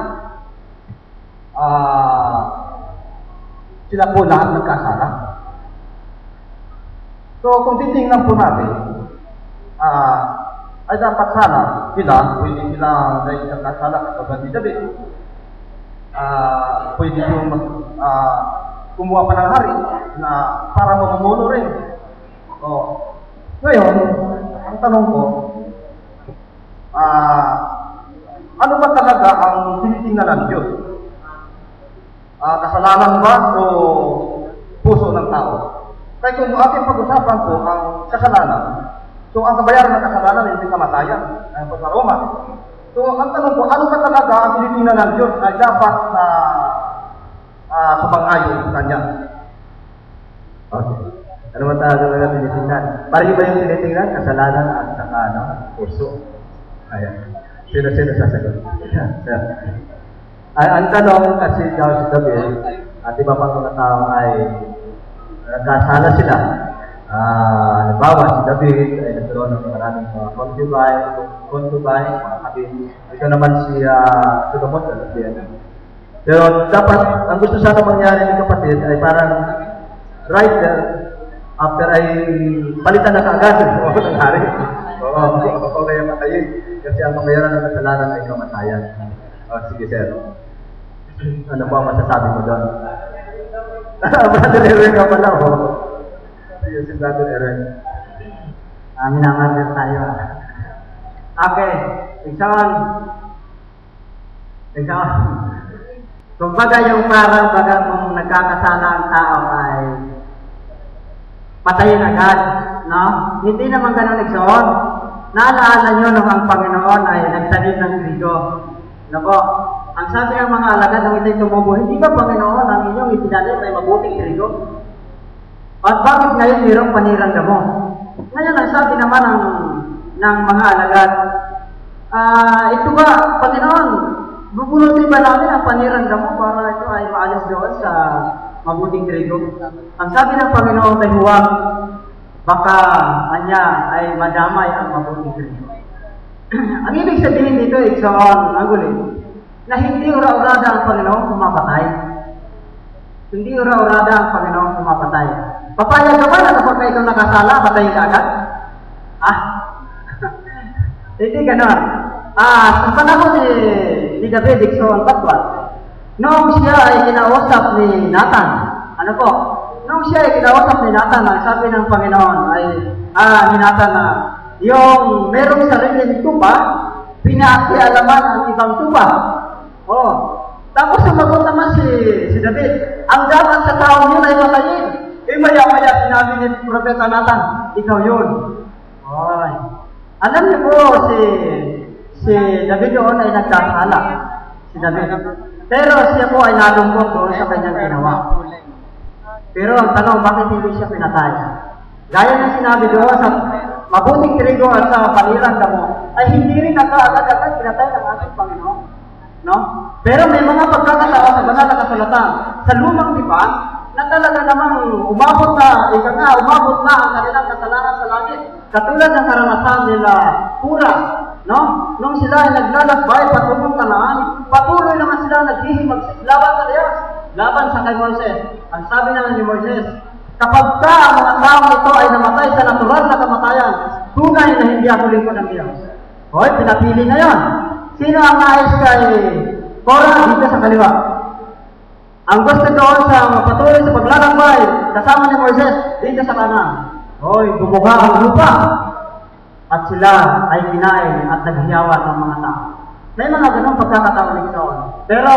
Sila po lahat nagkasala. So, kung titingnan po natin, ay dapat sana sila, pwede sila dahil nagkasala kapag ni David. Pwede yung kumuha pa ng hari na para mamumuno rin. Ngayon, ang tanong ko, ano ba talaga ang tinitingnan ng Diyos? Kasalanan ba o puso ng tao? Kaya kung ating pag-usapan po ang kasalanan, so ang kabayaran ng kasalanan hindi kamatayan, ay po sa Roma. So ang tanong ko, ano ba talaga ang tinitingnan ng Diyos ay dapat na sabang-ayon sa Kanya? Okay. Ano ba talaga tinitingnan? Pareho ba yung tinitingnan? Kasalanan at saka puso. Ayan. Sino sasagot? Ang tanong kasi daw si David, at iba pang mga tao ay nagkasala sila. Halimbawa, si David ay nagkaroon ng maraming mga concubine, mga kabin. Ito naman si Solomon. Pero dapat, ang gusto sana mangyari ng kapatid ay parang right there, after ay palitan na kaagad ng hari. Oo, kaya matayin. Kasi ang kabayaran ng kasalanan ay kamatayan. Sige, sir. Ano po ang masasabi mo doon? Brother Erwin ka pala, Sige, si Brother Erwin. Minangalan tayo. Okay. Example. Kung baga yung parang kung nagkakasala ang tao ay patayin agad, no? Hindi naman ganun example. Naalala nyo nung ang Panginoon ay nagtanim ng trigo. Nako, ang sabi ng mga alagad ng ito'y tumubo, hindi ba Panginoon ang inyong itinanim ay mabuting trigo? At bakit ngayon mayroong panirang damo? Ngayon, ang sabi naman ng ng mga alagad. Ito ba, Panginoon, bubunutin ba namin ang paniranda mo para ito ay maalis doon sa mabuting trigo? Ang sabi ng Panginoon kay Huwag, baka anya ay madamay ang mabuting trigo. Ang ibig sabihin dito, Ikson, ang gulit, na hindi ura-urada ang Panginoon kumapatay. Hindi ura-urada ang Panginoon kumapatay. Papayag ka ba na kapag may itong nakasala, patayin ka agad? Hindi ganon. Sa panahon ni David, Ikson, Patwat, noong siya ay kinausap ni Nathan, ano po? Noong siya ay kinausap ni Nathan, ang sabi ng Panginoon ay, ni Nathan na, yung merong sariling tupa, pinakialaman ang ibang tupa. Tapos sumagot naman si David, ang dapat sa taong yun ay matayin. Maya-maya sinabi ni Propeta Nathan, ikaw yun. Alam niyo po, si David doon ay nagkasala. Si David. Pero siya po ay nalungkot doon sa kanyang ginawa. Pero ang tanong, bakit hindi siya pinatay? Gaya ng sinabi doon sa mabuting trigo at sa paliran mo, ay hindi rin agad-agad pinatay ng ating Panginoon. No? Pero may mga pagkakataon sa banal na kasulatan sa lumang tipan na talaga namang umabot na ang kanilang kasalanan sa langit. Katulad ng karanasan nila Pura, no? Nung sila ay naglalakbay patungong Kanaan, patuloy naman sila naghihimagsik laban sa Diyos, laban sa kay Moises. Ang sabi naman ni Moises, kapag ang mga taong ito ay namatay sa natural na kamatayan, tunay na hindi ako lingkod ng Diyos. Pinapili na yan. Sino ang nais kay Korah? Dito sa kaliwa. Ang gusto doon sa patuloy sa paglalakbay, kasama ni Moises, dito sa kanan. Bumuga ang lupa. At sila ay kinain at naghiyawan ng mga tao. May mga ganong pagkakataon ni Ikson. Pero,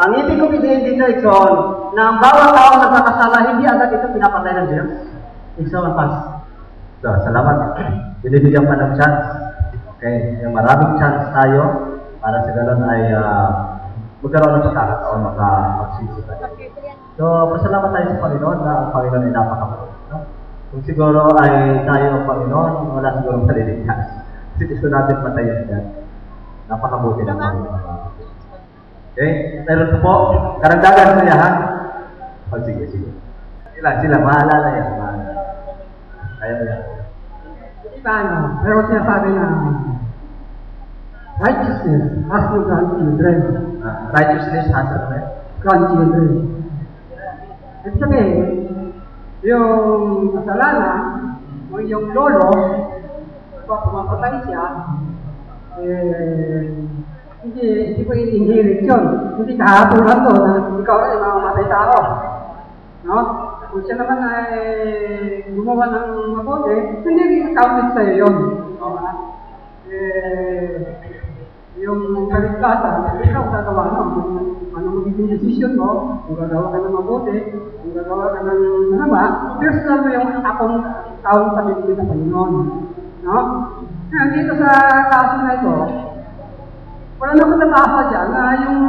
ang ibig kong idein dito, Ikson, na ang bawat tao nagkakasala, hindi agad ito pinapatay ng Diyos. Ikson, pass. So, salamat. Binibigyan pa ng chance. Okay, yung maraming chance tayo para sa galon ay magkaroon ng pagkakataon magsisi tayo. So, pasalamat tayo sa Panginoon na ang Panginoon ay napakabuti. No? Kung siguro ay tayo ang Panginoon, wala siguro maliligtas. Kasi gusto natin patayin yan. Napakabuti ng Panginoon. Okay? Meron po, karagdagan ko yan, ha? Sige. Sila, maalala yan. Kaya yan. Paano? Pero sinasabi na righteousness has no grandchildren. Righteousness has no grandchildren. Ibig sabihin, yung kasalanan, o yung lolo, kapag pumapatay siya, hindi ko i-inherit yun. Hindi kahatulan to na ikaw ay mamamatay tao. No? Kung siya naman ay gumawa ng mabuti, hindi rin accounted sa'yo yun. Yung kaligtasan, ikaw gagawa ano magiging decision mo, kung gagawa ka ng mabuti, kung gagawa ka ng masama, personal mo yung taong pagiging sa Panginoon. No? Ngayon, dito sa kaso na ito, wala naman nabasa dyan na yung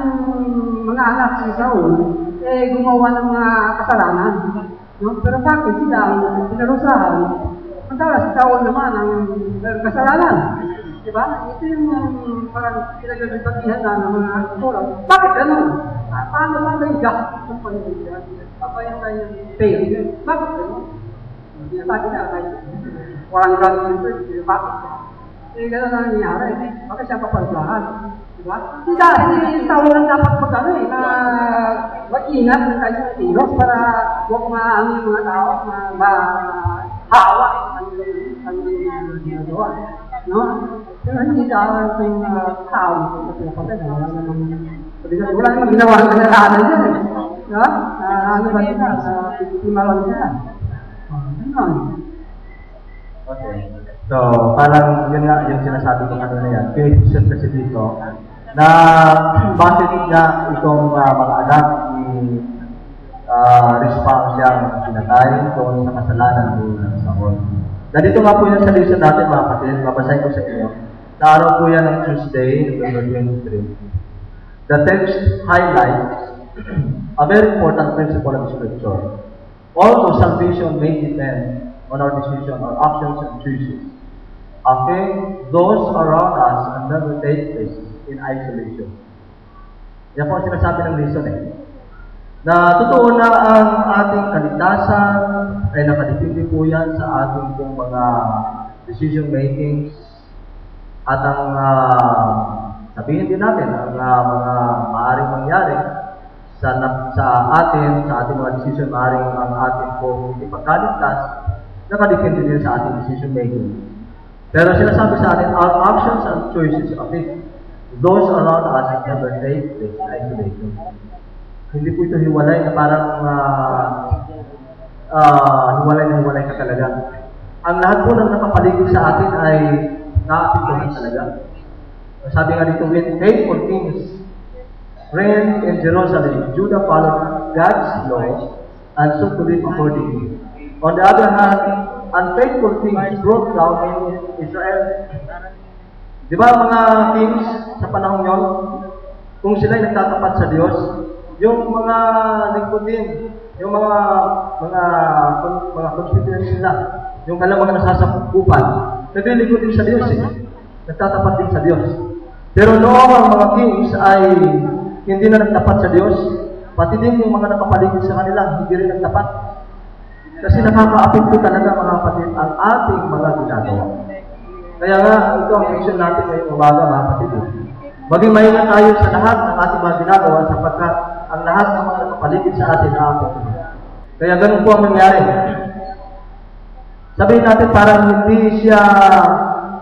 mga anak ni Saul, gumawa ng mga kasalanan. No? Pero bakit sila ang pinarusahan? Madalas si Saul naman ang kasalanan. Diba? Ito yung parang pinagagagbagihan na ng mga kultura. Bakit gano'n? Paano lang kayo justice ng paniligyan? Papayan tayo yung fail. Bakit gano'n? Sabi na, walang gano'n. Bakit? Gano'n lang nangyari. Bakit siya paparusahan? Diba? Hindi Saul lang dapat magkano mag-ingat ng kanyang tiros para huwag maano yung mga tao, mahawa ang ginagawa. No? Pero hindi dapat yung tao sa pinapatay. Wala namang ginawa ng kasalanan dyan. No? Ano ba ito? Pimalang siya. Ano? Okay. So, parang yun nga yung sinasabi ko kanina yan. Pinag-isip kasi dito na base niya itong mga anak ni response siyang pinatay doon sa kasalanan ng Saul. Ganito nga po yung solution natin mga kapatid, mabasahin ko sa inyo. Sa araw po yan ng Tuesday, November 23. The text highlights a very important principle of Scripture. Although salvation may depend on our decision or actions and choices, Okay? Those around us and never take place in isolation. Yan po ang sinasabi ng reason na totoo na ang ating kaligtasan ay nakadepende po yan sa ating pong mga decision making at ang sabihin din natin ang mga maaaring mangyari sa ating mga decision, maaaring ang ating pong hindi pagkaligtas nakadepende din sa ating decision making. Pero sinasabi sa atin, our actions and choices affect those around us and never take place in isolation. Hindi po ito hiwalay na parang hiwalay ka talaga. Ang lahat po ng nakapaligid sa atin ay naapektuhan talaga. Sabi nga dito, when faithful kings reigned in Jerusalem, Judah followed God's laws and sought to live accordingly. On the other hand, unfaithful kings brought down in Israel. Di ba mga kings sa panahon yon, kung sila'y nagtatapat sa Diyos, yung mga lingkod din, yung mga constituents nila, yung kanilang mga nasasakupan, naglilingkod din sa Diyos nagtatapat din sa Diyos. Pero noong ang mga kings ay hindi na nagtapat sa Diyos, pati din yung mga nakapaligid sa kanila, hindi rin nagtapat. Kasi nakaka-apekto talaga mga kapatid ang ating mga ginagawa. Kaya nga, ito ang mission natin ngayong umaga mga kapatid. Maging maingat tayo sa lahat ng ating mga ginagawa sapagkat ang lahat ng mga nakapaligid sa atin na apekto. Kaya ganun po ang nangyari. Sabihin natin parang hindi siya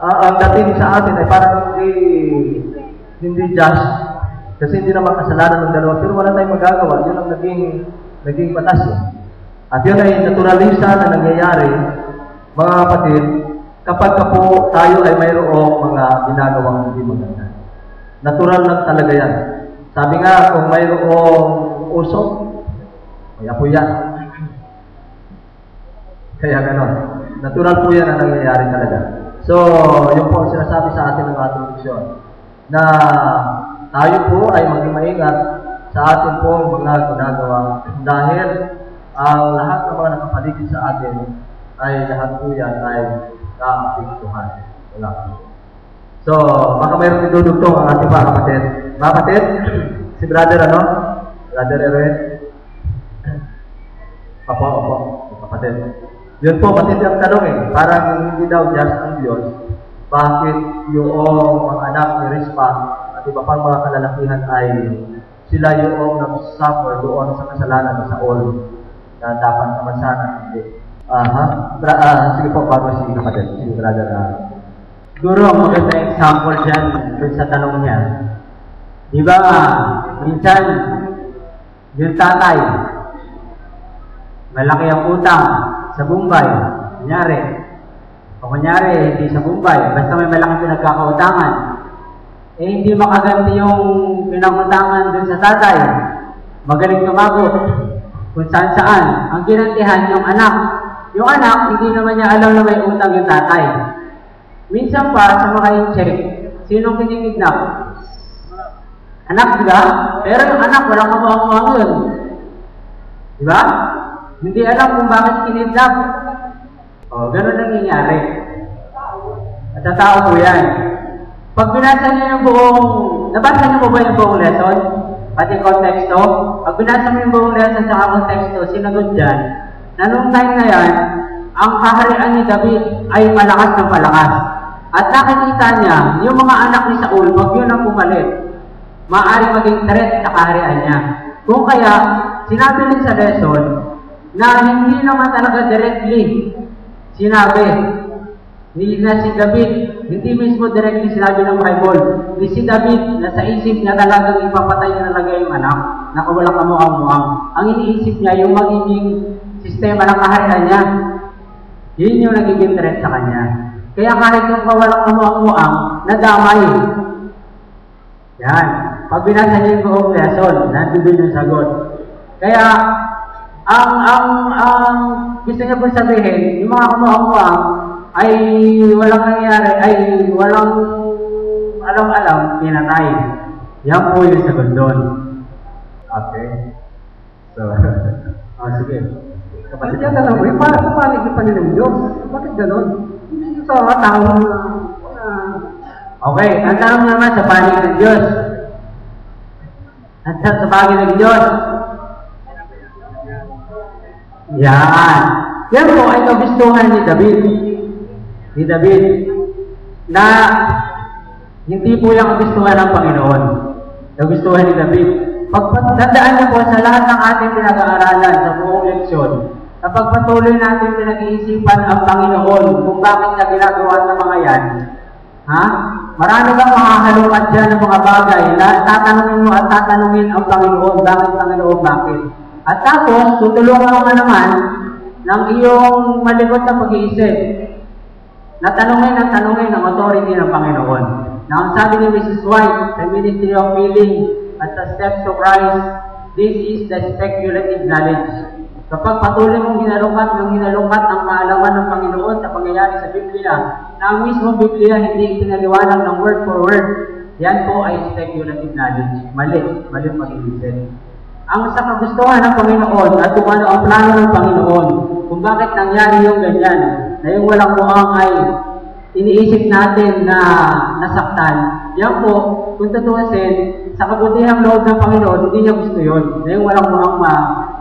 ang dating sa atin ay parang hindi just kasi hindi naman kasalanan ng dalawa pero wala tayong magagawa. Yun ang naging batas at yun ay naturalista na nangyayari mga kapatid kapag po tayo ay mayroong mga ginagawang hindi maganda. Natural lang talaga yan. Sabi nga kung mayroong usok may apoy yan. Kaya ganon. Natural po yan ang nangyayari talaga. So, yun po ang sinasabi sa atin ng ating misyon. Na tayo po ay maging maingat sa atin po mga ginagawa dahil ang lahat ng mga nakapaligid sa atin ay lahat po yan ay naapektuhan. Wala po. So, baka mayroon idudugtong ang ating mga kapatid. Mga kapatid, si brother Brother Erwin? Opo, kapatid. Yun po, matindi ang tanong Parang hindi daw just ang Diyos. Bakit yung mga anak ni Rizpa at iba pang mga kalalakihan ay sila yung nag-suffer doon sa kasalanan ni Saul na dapat naman sana hindi. Sige po, bago si kapatid, si brother. Siguro, maganda example dyan dun sa tanong niya. Di ba, minsan, yung tatay, malaki ang utang sa Bombay, kunyari, hindi sa Bombay, basta may malaking pinagkakautangan, hindi makaganti yung pinangutangan dun sa tatay, magaling tumago, kung saan-saan, ang ginantihan yung anak, hindi naman niya alam na may utang yung tatay. Minsan pa, sa mga check, sinong kinikidnap? Anak, diba? Pero yung anak, walang kamuha-muha yun. Diba? Hindi alam kung bakit kinidnap. Ganun nangyayari. At sa tao po yan. Pag binasa niyo yung nabasa niyo po ba yung buong lesson? Pati konteksto? Pag binasa mo yung buong lesson sa konteksto, sinagot dyan, na nung time na yan, ang kaharian ni David ay malakas ng malakas. At nakikita niya, yung mga anak ni Saul, wag yun ang pumalit. Maaari maging threat sa kaharian niya. Kung kaya, sinabi rin sa lesson, na hindi naman talaga directly sinabi na si David, hindi mismo directly sinabi ng Bible, ni si David na sa isip niya talagang ipapatay na talaga yung anak na walang kamukhang-mukhang. Ang iniisip niya yung magiging sistema ng kaharian niya. Yun yung nagiging threat sa kanya. Kaya kahit yung walang kamukhang-mukhang, nadamay. Yan. Pag binasa niyo yung buong lesson, nandun yung sagot. Kaya, ang gusto niya po sabihin, yung mga kamukhang-mukhang ay walang nangyari, ay walang alam-alam, pinatay. Yan po yung sagot doon. Okay. So, sige. Kapatid ka lang, paano pa rin ng Diyos? Bakit ganon? Hindi Ito, tao Okay, ang tanong naman sa panig ng Diyos. At sa panig ng Diyos. Yan. Yan po ay kagustuhan ni David. Ni David. Na hindi po yung kagustuhan ng Panginoon. Kagustuhan ni David. Pagpatandaan niyo po sa lahat ng ating pinag-aaralan sa buong leksyon, kapag patuloy natin pinag-iisipan ang Panginoon kung bakit niya ginagawa sa mga yan, ha? Marami kang makahalungkat dyan ng mga bagay na tatanungin mo at tatanungin ang Panginoon, bakit Panginoon, bakit? At tapos, tutulungan mo nga naman ng iyong malikot na pag-iisip na tanungin ang authority ng Panginoon. Na ang sabi ni Mrs. White, the Ministry of Healing at the Steps to Christ, this is the speculative knowledge. Kapag patuloy mong hinalungkat ang kaalaman ng Panginoon sa pangyayari sa Biblia, na ang mismo Biblia hindi pinaliwanag ng word for word, yan po ay speculative knowledge. Mali pag-iisip. Ang sa kagustuhan ng Panginoon at kung ano ang plano ng Panginoon, kung bakit nangyari yung ganyan, na yung walang mukhang ay iniisip natin na nasaktan, yan po, kung tutusin, sa kabutihang loob ng Panginoon, hindi niya gusto yun, na yung walang mukhang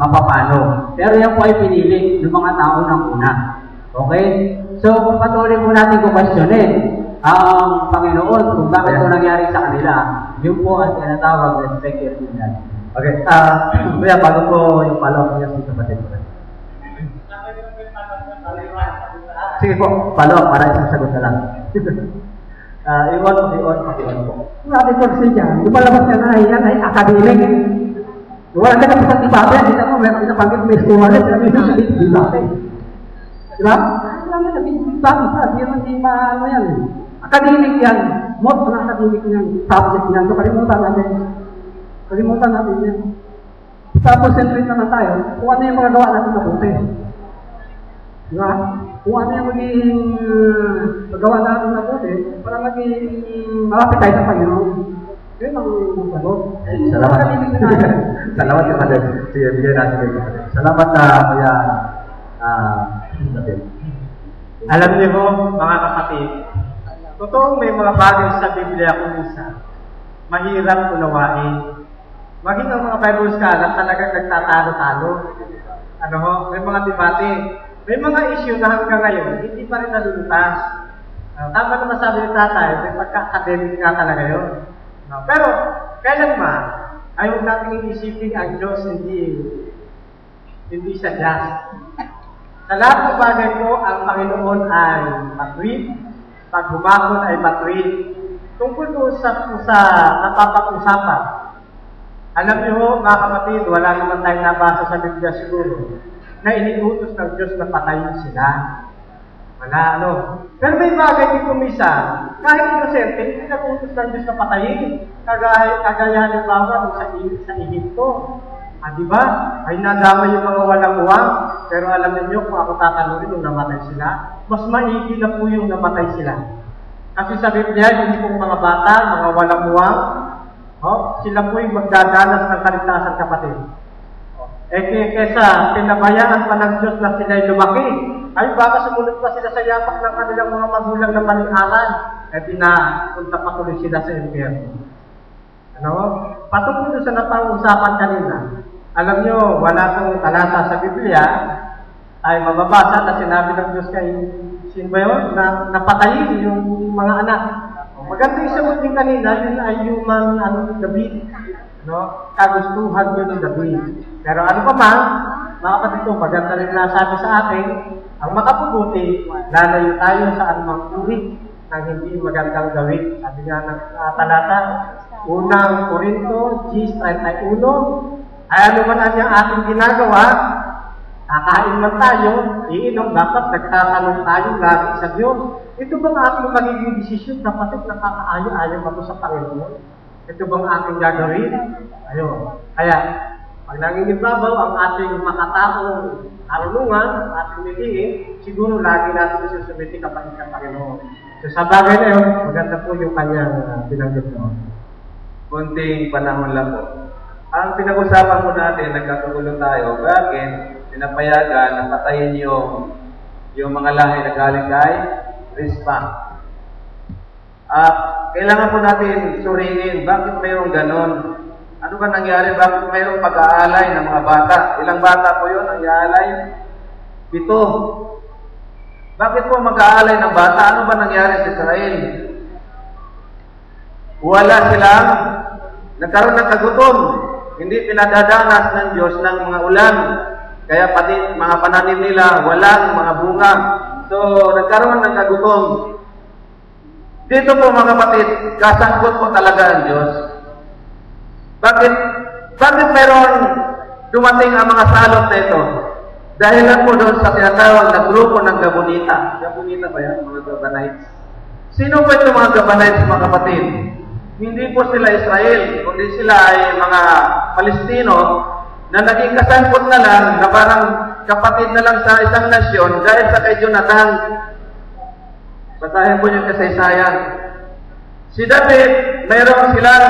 mapapano. Pero yan po ay pinili ng mga tao ng una. Okay? So, kung patuloy po natin kukwestiyonin ang Panginoon kung bakit ito nangyari sa kanila, yun po ang tinatawag na speculative knowledge. Okay, kuya, bago po yung follow-up niya sa kapatid ko. Sige po, follow-up para isang sagot na lang. I-on po. Sabi ko siya, lumalabas niya na yan ay academic. Wala ka na sa debate, hindi mo meron pinapanggit may scholar, sabi mo sa debate. Diba? Alam mo, sabi debate, hindi maano yan eh. Academic yan. Most na academic yan. Subject yan. So, kalimutan natin yan. Tapos, centrate naman tayo. Kung ano yung magagawa natin mabuti. Diba? Kung ano yung magiging magawa natin mabuti, para maging malapit tayo sa Panginoon. Yun ang sagot. Salamat. Salamat kapatid. Sige, bigyan natin kayo kapatid. Salamat kuya David. Alam niyo po, mga kapatid, totoong may mga bagay sa Biblia kung minsan mahirap unawain. Maging ang mga Bible scholar talagang nagtatalo-talo. Ano ho? May mga debate. May mga issue na hanggang ngayon, hindi pa rin nalulutas. Tama naman sabi ni tatay, may pagka-academic nga talaga yun. Pero, kailanman, ay huwag natin iisipin ang Diyos hindi siya just. Sa lahat ng bagay po, ang Panginoon ay matuwid. Pag humapon ay matuwid. Tungkol po sa napapag-usapan, alam niyo ho, mga kapatid, wala naman tayong nabasa sa Biblia siguro, na iniutos ng Diyos na patayin sila. Wala, ano. Pero may bagay dito minsan, kahit inosente, hindi nag-utos ng Diyos na patayin. Kagaya halimbawa sa Egypto. Diba? Ay nadama yung mga walang uwang, pero alam niyo kung ako tatanungin nung namatay sila, mas maigi na po yung namatay sila. Kasi sa Biblia, hindi pong mga bata, mga walang uwang, sila po yung magdadanas ng kaligtasan, kapatid. Kesa pinabayaan pa ng Diyos na sila'y lumaki, ay baka sumunod pa sila sa yapak ng kanilang mga magulang na maling-aral, pinapunta pa tuloy sila sa impyerno. Patungkol sa napag-usapan kanina, alam nyo, wala pong talata sa Biblia ay mababasa na sinabi ng Diyos kay sino ba yun? Na napatayin yung mga anak. Maganda yung sagot din kanina, yun ay human David. Kagustuhan yun ni David. Pero ano pa man, mga kapatid ko, maganda rin nasabi sa atin, ang makapubuti, lalayo tayo sa anumang uri ng hindi magandang gawin. Sabi nga ng talata, unang Korinto, 10:31, ay ano man ang ating ginagawa, kakain man tayo, iinom, dapat nagtatanong tayo lagi sa Diyos. Ito bang ating magiging desisyon, kapatid, nakakaayo-ayo ako sa Panginoon? Ito bang ating gagawin? Ayun. Kaya, pag nangingibabaw ang ating makataong karunungan, ating nilingin, siguro lagi natin isusumiti kapatid sa Panginoon. So sa bagay na yun, maganda po yung kanyang binanggit mo. Kunting panahon lang po. Ang pinag-usapan po natin, nagkakagulo tayo, bakit pinapayagan na patayin yung mga lahi na galing kay Rispa. Kailangan po natin suriin, bakit mayroong ganon? Ano ba nangyari? Bakit mayroong pag-aalay ng mga bata? Ilang bata po yun ang iaalay? 7. Bakit po mag-aalay ng bata? Ano ba nangyari sa Israel? Wala silang nagkaroon ng kagutom. Hindi pinadadanas ng Diyos ng mga ulan. Kaya pati mga pananim nila, walang mga bunga. So, nagkaroon ng kagutom. Dito po mga kapatid, kasangkot po talaga ang Diyos. Bakit meron dumating ang mga salot na ito? Dahil lang po doon sa tinatawag na grupo ng Gabonita. Gabonita ba yan? Mga Gabonites. Sino po ito mga Gabonites, mga kapatid? Hindi po sila Israel, kundi sila ay mga Palestino na naging kasangkot na lang, na parang kapatid na lang sa isang nasyon dahil sa kay Jonathan. Basahin po yung kasaysayan. Si David, mayroon silang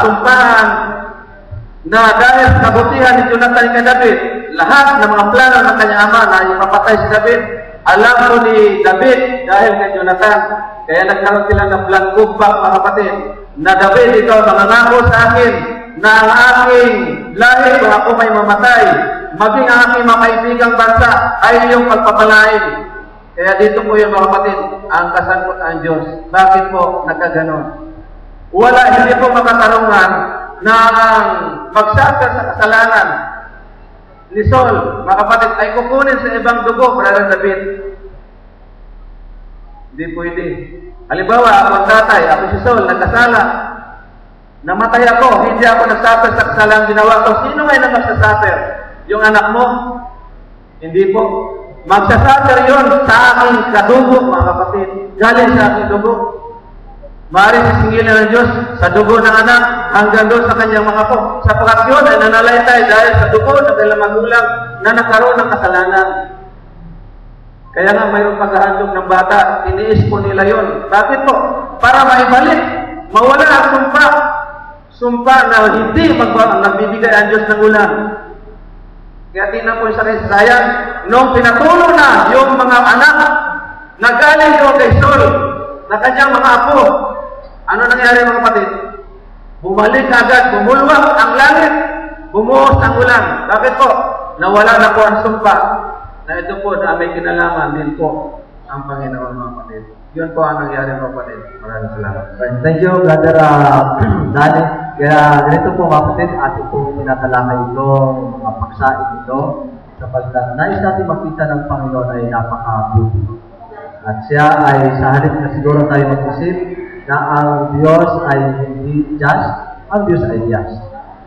tumpahan na dahil sa kabutihan ni Jonathan kay David, lahat ng mga plano ng kanyang ama na ipapatay si David, alam po ni David dahil kay Jonathan. Kaya nagkaroon sila ng blankubak, mga kapatid, na David, ikaw mangangako sa akin na ang aking lahi kung ako may mamatay, maging ang aking mga kaibigang bansa ay iyong pagpapalain. Kaya dito po yung mga kapatid, ang kasangkot ang Diyos. Bakit po nagkaganon? Hindi po makatarungan na ang magsaka sa kasalanan ni Saul, mga kapatid, ay kukunin sa ibang dugo, Brother David. Hindi pwede. Halimbawa, ako ang tatay, ako si Saul, nagkasala. Namatay ako, hindi ako nagsuffer sa kasalang ginawa ko. Sino ngayon ang magsasuffer? Yung anak mo? Hindi po. Magsasuffer yun sa aking kadugo, mga kapatid. Galing sa aking dugo. Maaaring sisingilin ng Diyos sa dugo ng anak hanggang doon sa kanyang mga apo. Sapagkat yun ay nanalaitay dahil sa dugo ng kanilang magulang na nagkaroon ng kasalanan. Kaya nga mayroong paghahandog ng bata, iniis po nila yun. Bakit po? Para maibalik, mawala ang sumpa. Sumpa na hindi nagbibigay ang Diyos ng ulan. Kaya tingnan po sa kasaysayan, nung pinatulo na yung mga anak na galing doon kay Saul, na kanyang mga apo, ano nangyari mga kapatid? Bumalik agad, bumulwak ang langit, bumuhos ang ulan. Bakit po? Nawala na po ang sumpa. Na ito po na may kinalaman din po ang Panginoon, mga kapatid. Yun po ang nangyari, mga kapatid. Maraming salamat. Thank you, Brother Danny. Kaya ganito po, mga kapatid, ating po tinatalakay itong mga paksain ito sapagkat nais natin makita ng Panginoon ay napakabuti. At siya ay sa halip na siguro tayo mag-isip na ang Diyos ay hindi just, ang Diyos ay just.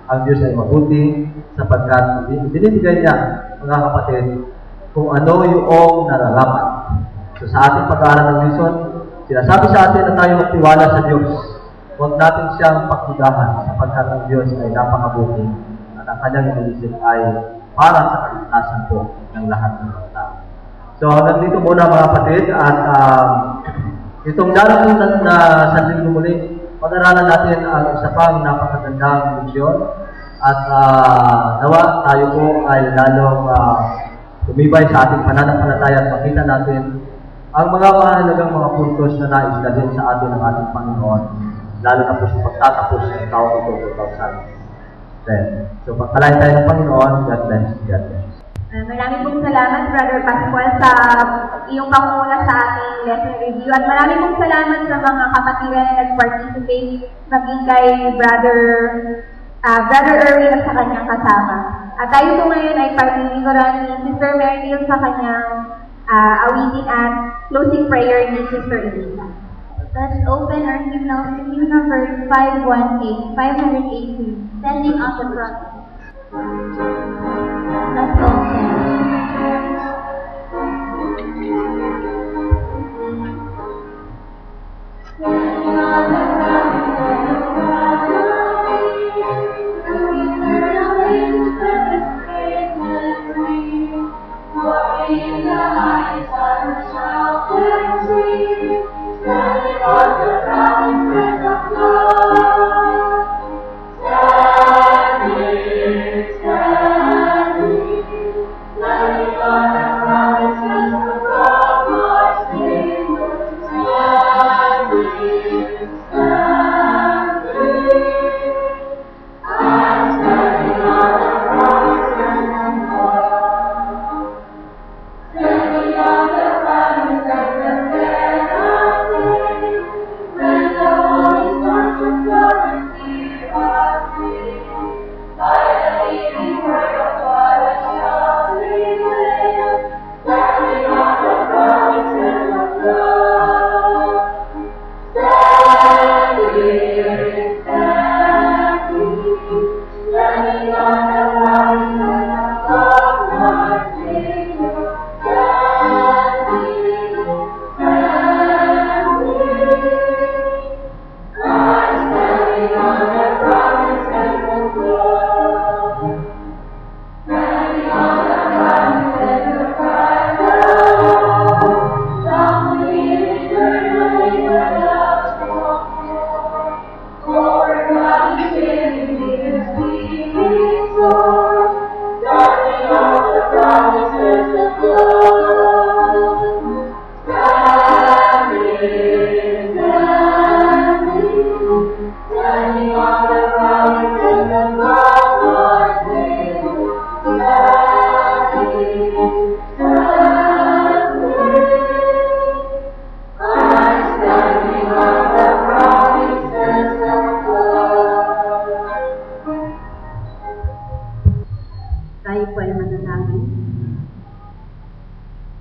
Ang Diyos ay mabuti sapagkat binibigay niya, mga kapatid, kung ano yung nararapat. So sa ating pag-aaral ng lesson, sinasabi sa atin na tayo magtiwala sa Diyos. Huwag natin siyang pakhudahan sapagkat ang Diyos ay napakabuti at ang kanyang iniisip ay para sa kaligtasan po ng lahat ng mga tao. So nandito muna mga kapatid at itong darating na sa linggo muli, pag-aralan natin ang isa pang napakagandang misyon at nawa tayo po ay lalong tumibay sa ating pananampalataya at makita natin ang mga mahalagang mga puntos na nais dalhin sa atin ng ating Panginoon, lalo na po sa pagtatapos ng taong ito 2010. So pagpalain tayo ng Panginoon, God bless. God bless. Maraming pong salamat, Brother Pascual, sa iyong pangunguna sa ating lesson review. At maraming pong salamat sa mga kapatiran na nag-participate, maging kay Brother Erwin at sa kanyang kasama. At tayo po ngayon ay partiniguran ni Sister Meryl sa kanyang awitin at closing prayer ni Sister Elisa. Let's open our hymnals to hymn number 518, 518, Standing on the Cross. Let's open. Standing on the promises of God,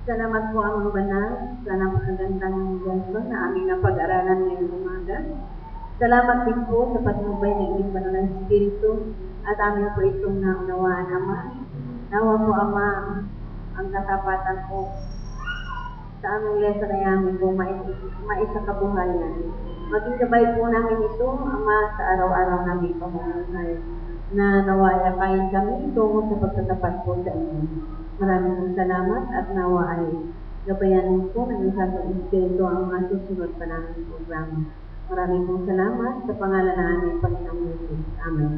Salamat po ang banal sa napakagandang lesson na aming napag-aralan ngayong umaga. Salamat din po sa patnubay ng inyong banal ng Espiritu at amin po itong naunawaan, Ama. Nawa po, Ama, ang katapatan po sa aming lesson ay amin po maisakabuhayan. Maging gabay po namin ito, Ama, sa araw-araw namin pamumuhay na nawayakain kami tungo sa pagtatapat po sa inyo. Maraming salamat at nawa ay gabayan po ng Santo Espiritu ang mga susunod pa namin programa. Maraming salamat sa pangalan ng aming Panginoong Jesus. Amen.